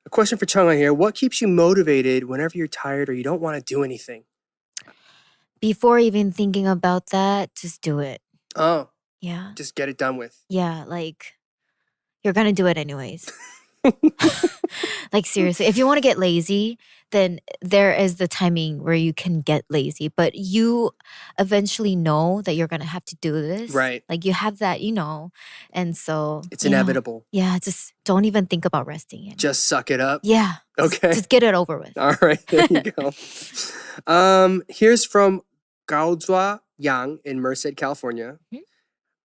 B: A question for Chungha here. What keeps you motivated whenever you're tired or you don't want to do anything?
C: Before even thinking about that, just do it.
B: Oh,
C: Yeah.
B: just get it done with.
C: Yeah, like you're gonna do it anyways. Like seriously, if you want to get lazy, then there is the timing where you can get lazy, but you eventually know that you're gonna have to do this.
B: Right.
C: Like you have that, and so
B: It's inevitable.
C: Yeah, just don't even think about resting in.
B: Just suck it up.
C: Yeah.
B: Okay.
C: Just get it over with.
B: All right, there you go. Here's from Gaozhua Yang in Merced, California.
C: Mhm.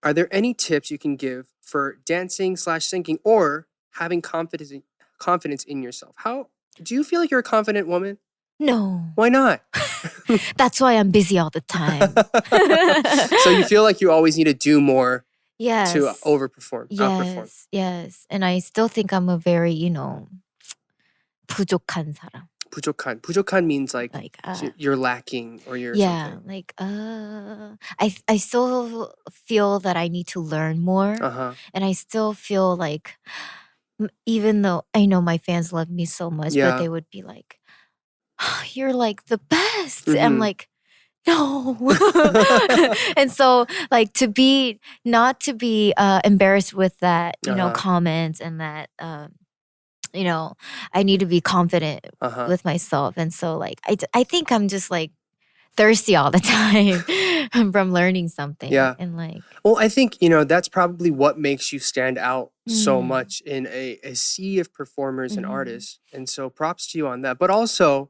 B: Are there any tips you can give for dancing/singing or having confidence in yourself? How do you feel like you're a confident woman?
C: No.
B: Why not?
C: That's why I'm busy all the time.
B: So you feel like you always need to do more
C: Yes.
B: to outperform.
C: Yes. And I still think I'm a very, 부족한 사람.
B: 부족한. 부족한 means like
C: Like
B: you're lacking or you're
C: yeah,
B: something.
C: like I still feel that I need to learn more.
B: Uh-huh.
C: And I still feel like even though I know my fans love me so much,
B: Yeah.
C: but they would be like, "Oh, you're like the best." I'm like, no. And so like not to be embarrassed with that, comments and that I need to be confident with myself. And so like I think I'm just like thirsty all the time from learning something.
B: Yeah.
C: And like
B: Well, I think, that's probably what makes you stand out so
C: Mm.
B: much in a sea of performers and
C: Mhm.
B: artists. And so props to you on that. But also,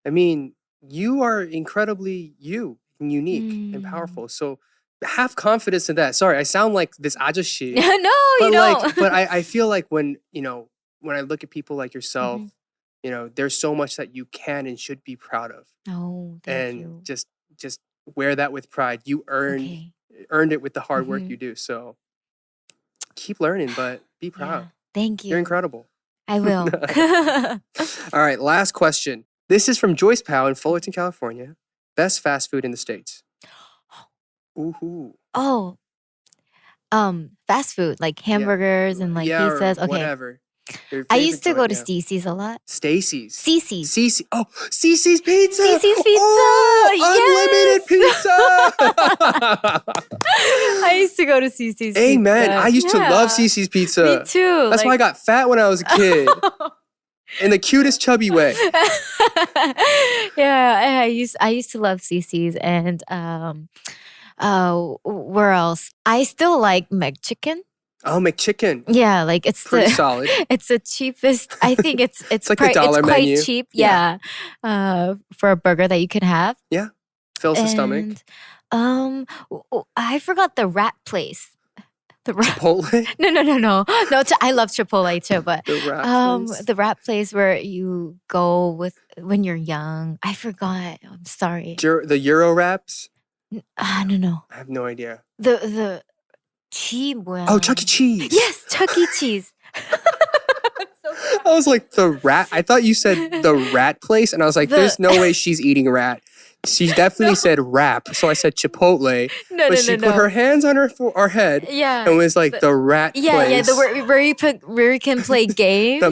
B: I mean, you are incredibly you and unique and powerful. So have confidence in that. Sorry, I sound like this ajashi.
C: No,
B: But
C: you don't.
B: but I feel like when I look at people like yourself,
C: Mhm.
B: there's so much that you can and should be proud of.
C: Oh, thank you.
B: And just wear that with pride. You
C: Okay.
B: earned it with the hard work
C: Mhm.
B: you do. So keep learning, but be proud.
C: Yeah. Thank you.
B: You're incredible.
C: I will.
B: All right, last question. This is from Joyce Powell in Fullerton, California. Best fast food in the States. Ooh.
C: Oh, fast food, like hamburgers and like pizzas.
B: Or
C: Okay.
B: whatever. Your
C: I
B: favorite
C: used to go
B: joint,
C: to
B: yeah.
C: Stacy's a lot.
B: Stacy's.
C: Cece's.
B: Cece. Oh, Cece's Pizza.
C: Cece's Pizza.
B: Oh, unlimited pizza.
C: I used to go to Cece's
B: Amen.
C: Pizza.
B: I used to love
C: Yeah.
B: Cece's Pizza.
C: Me too.
B: That's why I got fat when I was a kid. In the cutest chubby way.
C: Yeah, I used to love Cece's and where else? I still like McChicken.
B: Oh, McChicken.
C: Yeah, like it's
B: Pretty solid.
C: It's the cheapest. I think it's
B: like the dollar
C: it's quite
B: menu.
C: cheap.
B: Yeah.
C: Yeah, for a burger that you can have.
B: Yeah. Fills the stomach.
C: And I forgot the rat place. The rat.
B: Chipotle.
C: No. I love Chipotle too, but
B: The rat place.
C: the rat place where you go with when you're young. I forgot. I'm sorry.
B: The Euro wraps.
C: No.
B: I have no idea.
C: The 뭐야?
B: Oh, Chuck E. Cheese.
C: Yes, Chuck E. Cheese.
B: I was like, the rat. I thought you said the rat place, and I was like, there's no way she's eating rat. She definitely said wrap, so I said Chipotle.
C: No,
B: But she put her hands on her head
C: Yeah.
B: and was like, the rat place.
C: Yeah, where you can play games.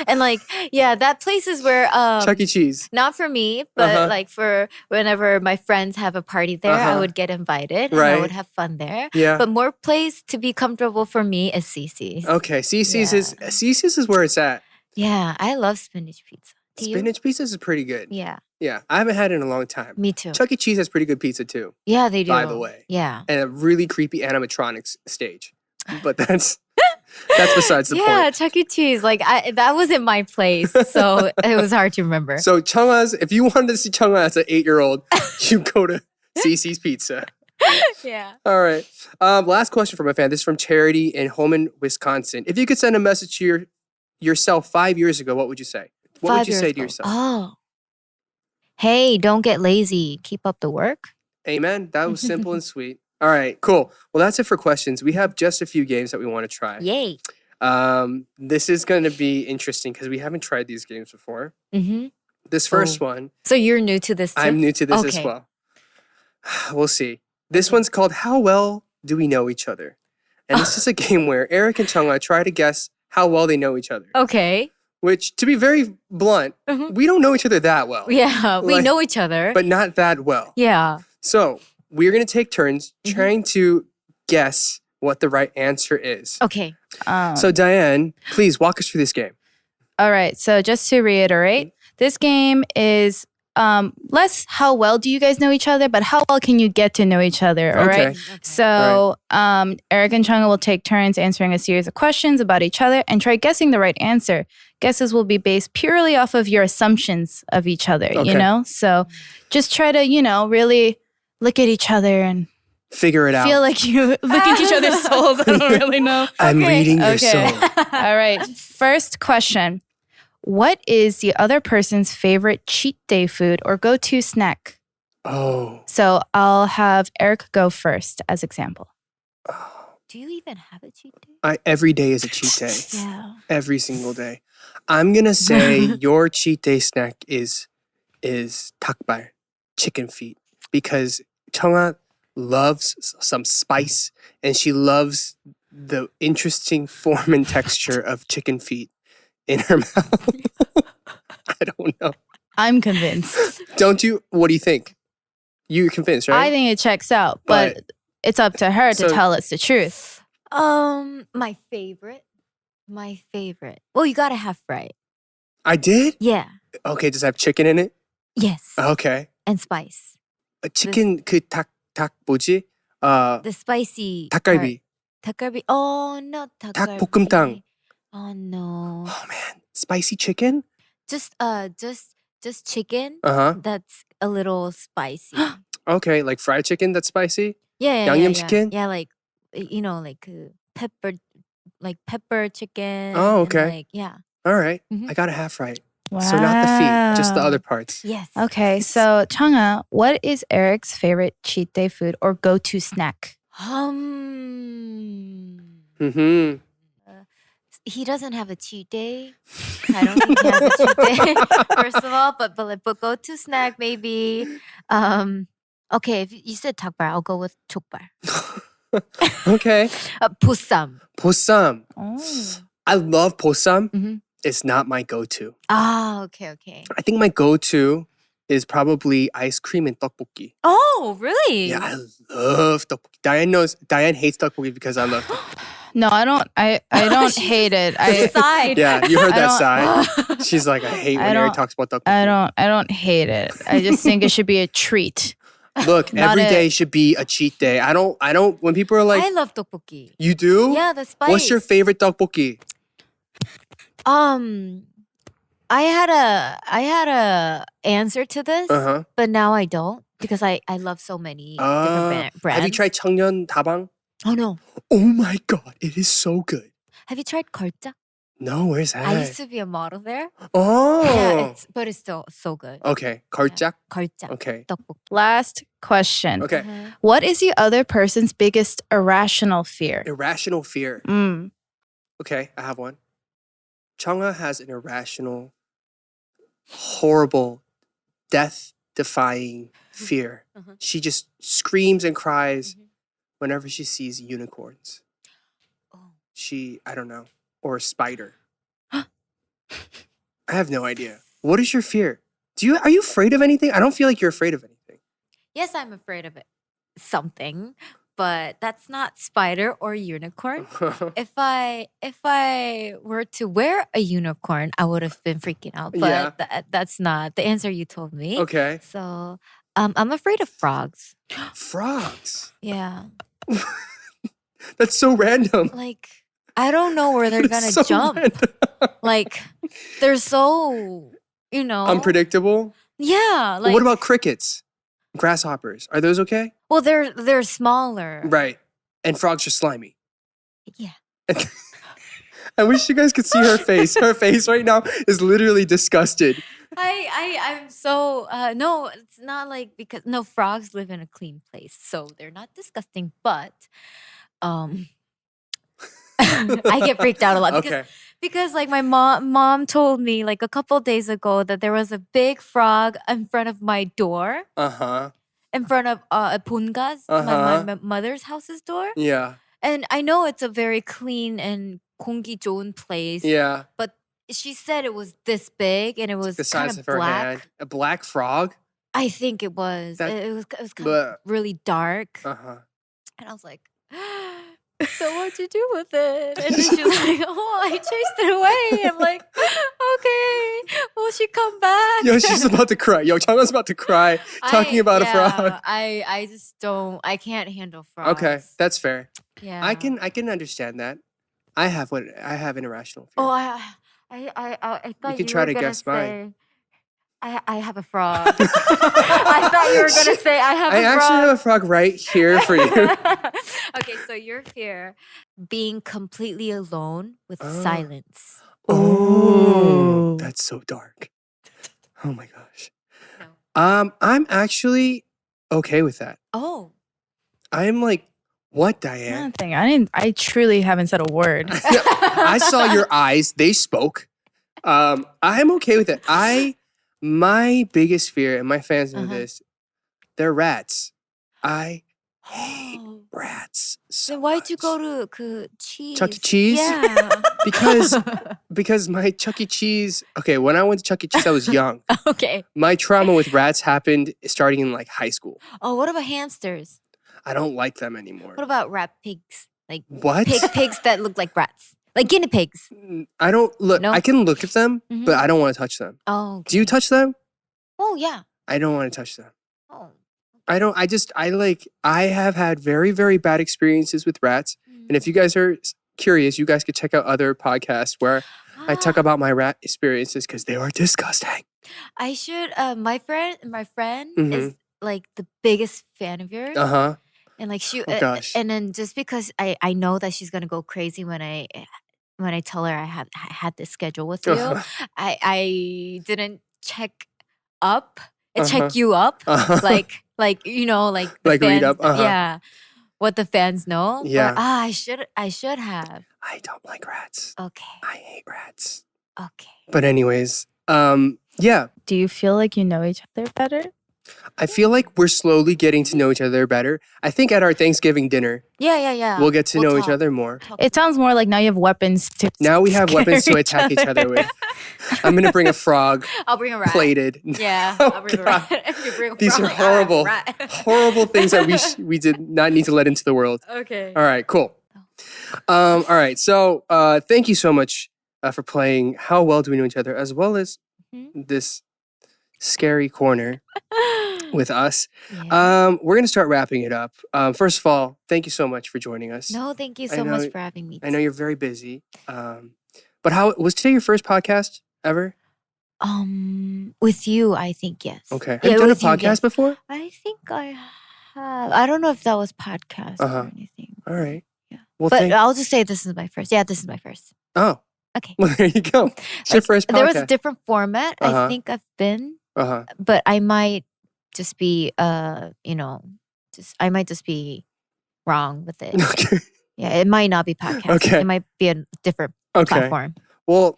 C: And like, that place is where
B: Chuck E. Cheese.
C: not for me, but like for whenever my friends have a party there, I would get invited and I would have fun there.
B: Yeah.
C: But more place to be comfortable for me is Cece's.
B: Okay, Cece's is where it's at.
C: Yeah, I love spinach pizza. to you?
B: Spinach pizza is pretty good.
C: Yeah.
B: Yeah, I haven't had it in a long time.
C: Me too.
B: Chuck E. Cheese has pretty good pizza too,
C: Yeah, they do.
B: by the way.
C: Yeah.
B: And a really creepy animatronics stage. But that's besides the
C: Yeah,
B: point.
C: Chuck E. Cheese. Like that was in my place, so it was hard to remember.
B: So Chungha's, if you wanted to see Chungha as an 8-year-old, you go to CC's Pizza.
C: Yeah.
B: All right. Last question from a fan. This is from Charity in Holman, Wisconsin. If you could send a message to yourself 5 years ago, what would you say? What would you say to yourself?
C: Oh. Hey, don't get lazy. Keep up the work.
B: Amen. That was simple and sweet. All right, cool. Well, that's it for questions. We have just a few games that we want to try.
C: Yay.
B: This is going to be interesting because we haven't tried these games before.
C: Mm-hmm.
B: This first one.
C: So you're new to this too?
B: I'm new to this as well. We'll see. This one's called How Well Do We Know Each Other? And this is a game where Eric and Chungha try to guess how well they know each other.
C: Okay.
B: Which, to be very blunt, we don't know each other that well.
C: Yeah, we know each other.
B: But not that well.
C: Yeah.
B: So, we're going to take turns trying to guess what the right answer is.
C: Okay.
B: So, Diane, please walk us through this game.
D: All right. So just to reiterate, this game is less how well do you guys know each other, but how well can you get to know each other, all right? So Eric and Chungha will take turns answering a series of questions about each other and try guessing the right answer. Guesses will be based purely off of your assumptions of each other, you know? So just try to, really look at each other and
B: figure it out.
D: feel like you look into each other's souls. I don't really know.
B: I'm reading your soul.
D: All right. First question. What is the other person's favorite cheat day food or go-to snack?
B: Oh.
D: So I'll have Eric go first as example.
C: Do you even have a cheat day?
B: Every day is a cheat day.
C: Yeah.
B: Every single day. I'm going to say your cheat day snack is takbal, chicken feet. Because Chungha loves some spice and she loves the interesting form and texture of chicken feet in her mouth. I don't know.
D: I'm convinced.
B: Don't you? What do you think? You're convinced, right?
D: I think it checks out, but it's up to her to tell us the truth.
C: My favorite. Well, you gotta have fried.
B: I did?
C: Yeah.
B: Okay, does it have chicken in it?
C: Yes.
B: Okay.
C: And spice.
B: 치킨 닭 뭐지?
C: The spicy.
B: 닭갈비.
C: 닭갈비. Oh, not 닭갈비.
B: 닭볶음탕.
C: Oh no.
B: Oh man, spicy chicken?
C: Just chicken. That's a little spicy.
B: Okay, like fried chicken that's spicy?
C: Yeah.
B: 양념 chicken?
C: Yeah, like pepper chicken.
B: Oh, okay.
C: And yeah.
B: All right. I got a half right. Wow. So not the feet, just the other parts.
C: Yes.
D: Okay, so Chungha, what is Eric's favorite cheat day food or go-to snack?
C: He doesn't have a cheat day. I don't think he has a cheat day, first of all. But go-to snack maybe. Okay, if you said 닭발, I'll go with 족발.
B: Okay.
C: 보쌈.
B: 보쌈.
D: Oh.
B: I love 보쌈. It's not my go-to.
C: Ah, okay.
B: I think my go-to is probably ice cream and tteokbokki.
C: Oh, really?
B: Yeah, I love tteokbokki. Diane hates tteokbokki because I love tteokbokki.
D: No, I don't. I don't hate it. I
C: Side.
B: Yeah, you heard that sigh. She's like, I hate when Eric talks about tteokbokki.
D: I don't hate it. I just think it should be a treat.
B: Look, every day should be a cheat day. I don't. When people are like,
C: I love tteokbokki.
B: You do?
C: Yeah, the spice.
B: What's your favorite tteokbokki?
C: I had a answer to this, but now I don't because I love so many different brands.
B: Have you tried 청년 다방?
C: Oh no.
B: Oh my god, it is so good.
C: Have you tried 걸작?
B: No, where's that?
C: I used to be a model there.
B: Oh.
C: Yeah, but it's still so good.
B: Okay, 걸작?
C: 걸작.
B: Okay.
C: 떡볶이.
D: Last question.
B: Okay.
D: What is the other person's biggest irrational fear?
B: Irrational fear. Okay, I have one. Chungha has an irrational, horrible, death-defying fear. She just screams and cries whenever she sees unicorns. I don't know. Or a spider. I have no idea. What is your fear? Are you afraid of anything? I don't feel like you're afraid of anything.
C: Yes, I'm afraid of it. Something. but that's not spider or unicorn. If I were to wear a unicorn, I would have been freaking out. But that's not the answer you told me.
B: Okay.
C: So I'm afraid of frogs.
B: Frogs?
C: Yeah.
B: That's so random.
C: Like, I don't know where they're gonna jump. Like, they're so,
B: unpredictable.
C: Yeah.
B: Like, what about crickets? Grasshoppers. Are those okay?
C: Well, they're smaller.
B: Right. And frogs are slimy.
C: Yeah.
B: I wish you guys could see her face. Her face right now is literally disgusted.
C: I'm so no, it's not like because no frogs live in a clean place, so they're not disgusting, but I get freaked out a lot because like my mom told me like a couple days ago that there was a big frog in front of my door. In front of Punga's, my mother's house's door.
B: Yeah.
C: And I know it's a very clean and 공기 좋은 place.
B: Yeah.
C: But she said it was this big and it was
B: the size of her
C: black.
B: hand. A black frog?
C: I think it was. It was kind of really dark. And I was like, so what'd you do with it? And then she's like, oh, I chased it away. I'm like, okay, will she come back?
B: Yo, she's about to cry. Yo, Chungha's about to cry talking about a frog.
C: I just don't. I can't handle frogs.
B: Okay, that's fair.
C: Yeah,
B: I can understand that. I have an irrational fear.
C: Oh, I thought
B: you can try to guess mine.
C: I have a frog. I thought you were gonna say I have a frog.
B: I actually have a frog right here for you.
C: Okay, so your fear, being completely alone with silence.
B: Oh, that's so dark. Oh my gosh. No. I'm actually okay with that.
C: Oh.
B: I'm like, what, Diane?
D: Nothing. I truly haven't said a word.
B: I saw your eyes. They spoke. I'm okay with it. My biggest fear, and my fans know this, they're rats. I hate rats so
C: Then why'd
B: much.
C: you go to cheese?
B: Chuck E. Cheese?
C: Yeah.
B: because my Chuck E. Cheese, okay, when I went to Chuck E. Cheese, I was young.
C: Okay.
B: My trauma with rats happened starting in like high school.
C: Oh, what about hamsters?
B: I don't like them anymore.
C: What about rat pigs? Like
B: what?
C: Pigs that look like rats. Like guinea pigs.
B: I don't look.
C: No?
B: I can look at them, but I don't want to touch them.
C: Oh. Okay.
B: Do you touch them?
C: Oh yeah.
B: I don't want to touch them.
C: Oh.
B: I don't. I have had very, very bad experiences with rats. And if you guys are curious, you guys could check out other podcasts where I talk about my rat experiences because they are disgusting.
C: I should. My friend is like the biggest fan of yours. And like and then just because I know that she's gonna go crazy when I tell her I had this schedule with you, I didn't check up. Check you up, like the fans,
B: read up,
C: yeah, what the fans know.
B: Yeah,
C: but, I should have.
B: I don't like rats.
C: Okay,
B: I hate rats.
C: Okay,
B: but anyways, yeah.
D: Do you feel like you know each other better?
B: I feel like we're slowly getting to know each other better. I think at our Thanksgiving dinner,
C: we'll
B: get to know each other more.
D: It sounds more like now you have weapons to.
B: Now we have weapons to attack each other with. I'm gonna bring a frog.
C: I'll bring a rat.
B: Plated.
C: Yeah, I'll bring a rat. Bring a
B: These
C: frog,
B: are horrible,
C: horrible
B: things that we did not need to let into the world.
C: Okay.
B: All right. Cool. All right. So, thank you so much for playing. How well do we know each other, as well as this scary corner with us.
C: Yeah.
B: We're gonna start wrapping it up. First of all, thank you so much for joining us.
C: No, thank you so much for having me.
B: I know you're very busy. But how was today your first podcast ever?
C: With you, I think yes.
B: Okay. Have you done a podcast before?
C: I think I have. I don't know if that was podcast or anything.
B: All right.
C: Yeah.
B: Well,
C: but I'll just say this is my first. Yeah, this is my first.
B: Oh.
C: Okay.
B: Well, there you go. It's your first podcast.
C: There was a different format. I think I've been. But I might just be I might just be wrong with it.
B: Okay.
C: Yeah, it might not be podcast.
B: Okay.
C: It might be a different platform.
B: Well,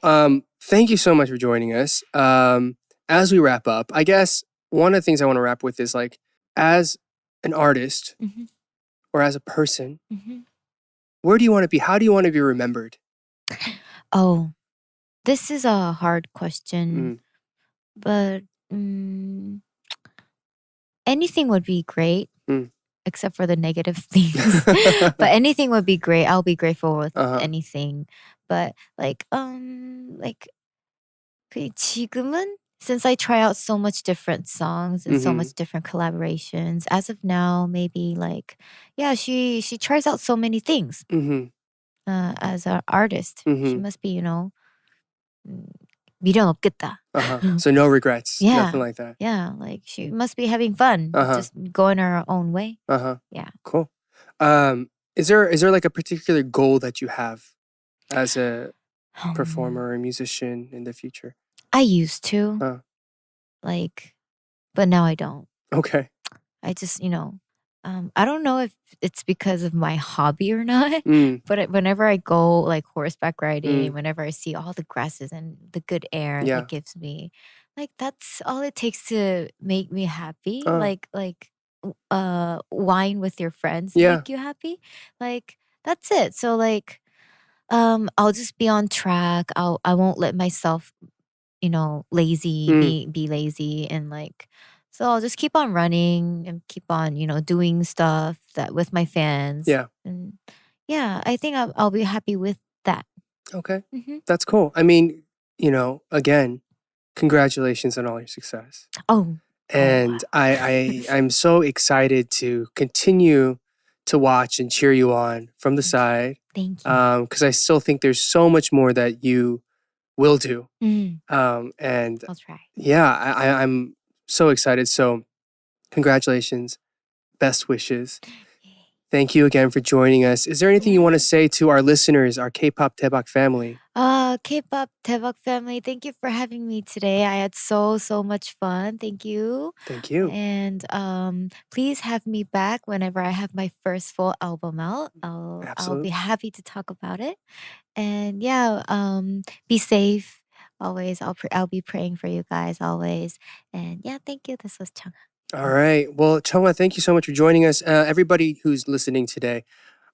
B: thank you so much for joining us. As we wrap up, I guess one of the things I want to wrap with is like, as an artist or as a person, where do you want to be? How do you want to be remembered?
C: Oh, this is a hard question, but anything would be great. except for the negative things. But anything would be great. I'll be grateful with anything. But like 지금은, since I try out so much different songs and so much different collaborations, as of now, maybe like, yeah, she tries out so many things as an artist. She must be, 미련 없겠다.
B: So no regrets.
C: Yeah.
B: Nothing like that.
C: Yeah, like she must be having fun, just going her own way. Yeah.
B: Cool. Is there like a particular goal that you have as a performer or musician in the future?
C: I used to, like, but now I don't.
B: Okay.
C: I just, I don't know if it's because of my hobby or not, but whenever I go like horseback riding, whenever I see all the grasses and the good air that gives me, like that's all it takes to make me happy. Like wine with your friends make you happy. Like that's it. So like, I'll just be on track. I won't let myself, lazy, be lazy, and like, so I'll just keep on running and keep on, doing stuff that with my fans.
B: Yeah.
C: And yeah, I think I'll be happy with that.
B: Okay. That's cool. I mean, again, congratulations on all your success.
C: Oh.
B: And I'm so excited to continue to watch and cheer you on from the side.
C: Thank you.
B: Because I still think there's so much more that you will do. And
C: I'll try.
B: Yeah, I'm so excited. So congratulations. Best wishes. Thank you again for joining us. Is there anything you want to say to our listeners, our Kpop Daebak family?
C: Kpop Daebak family, thank you for having me today. I had so much fun. Thank you.
B: Thank you.
C: And please have me back whenever I have my first full album out. I'll be happy to talk about it. And yeah, be safe always. I'll be praying for you guys always. And yeah, thank you. This was Chungha.
B: All right. Well, Chungha, thank you so much for joining us. Everybody who's listening today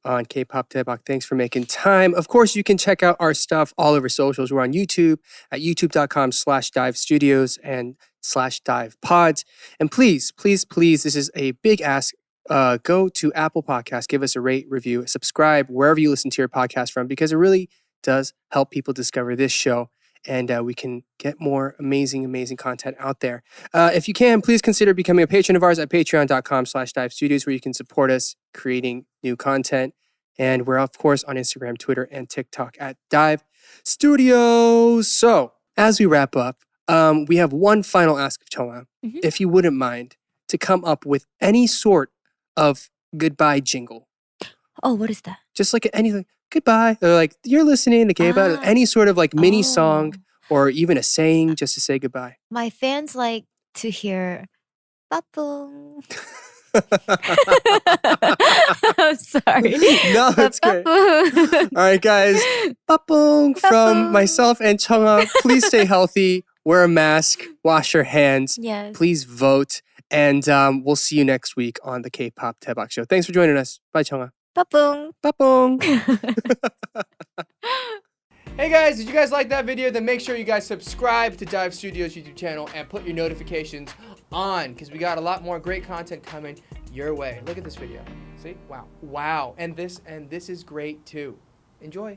B: on Kpop Daebak, thanks for making time. Of course, you can check out our stuff all over socials. We're on YouTube at youtube.com/divestudios and /divepods. And please, this is a big ask. Go to Apple Podcasts, give us a rate, review, subscribe wherever you listen to your podcast from, because it really does help people discover this show. And we can get more amazing content out there. If you can, please consider becoming a patron of ours at patreon.com/divestudios, where you can support us creating new content. And we're, of course, on Instagram, Twitter, and TikTok at Dive Studios. So as we wrap up, we have one final ask of Chungha, if you wouldn't mind, to come up with any sort of goodbye jingle.
C: Oh, what is that?
B: Just like anything. Goodbye. Or like, you're listening to K-pop, any sort of like mini song or even a saying just to say goodbye.
C: My fans like to hear 빠뿡. I'm sorry.
B: No, it's great. All right, guys. Papung from myself and Chungha. Please stay healthy. Wear a mask. Wash your hands.
C: Yes.
B: Please vote. And we'll see you next week on the Kpop Daebak Show. Thanks for joining us. Bye, Chungha.
C: 빠뿡.
B: Papung.
A: Hey guys, did you guys like that video? Then make sure you guys subscribe to Dive Studios YouTube channel and put your notifications on, because we got a lot more great content coming your way. Look at this video. See? Wow. And this is great too. Enjoy.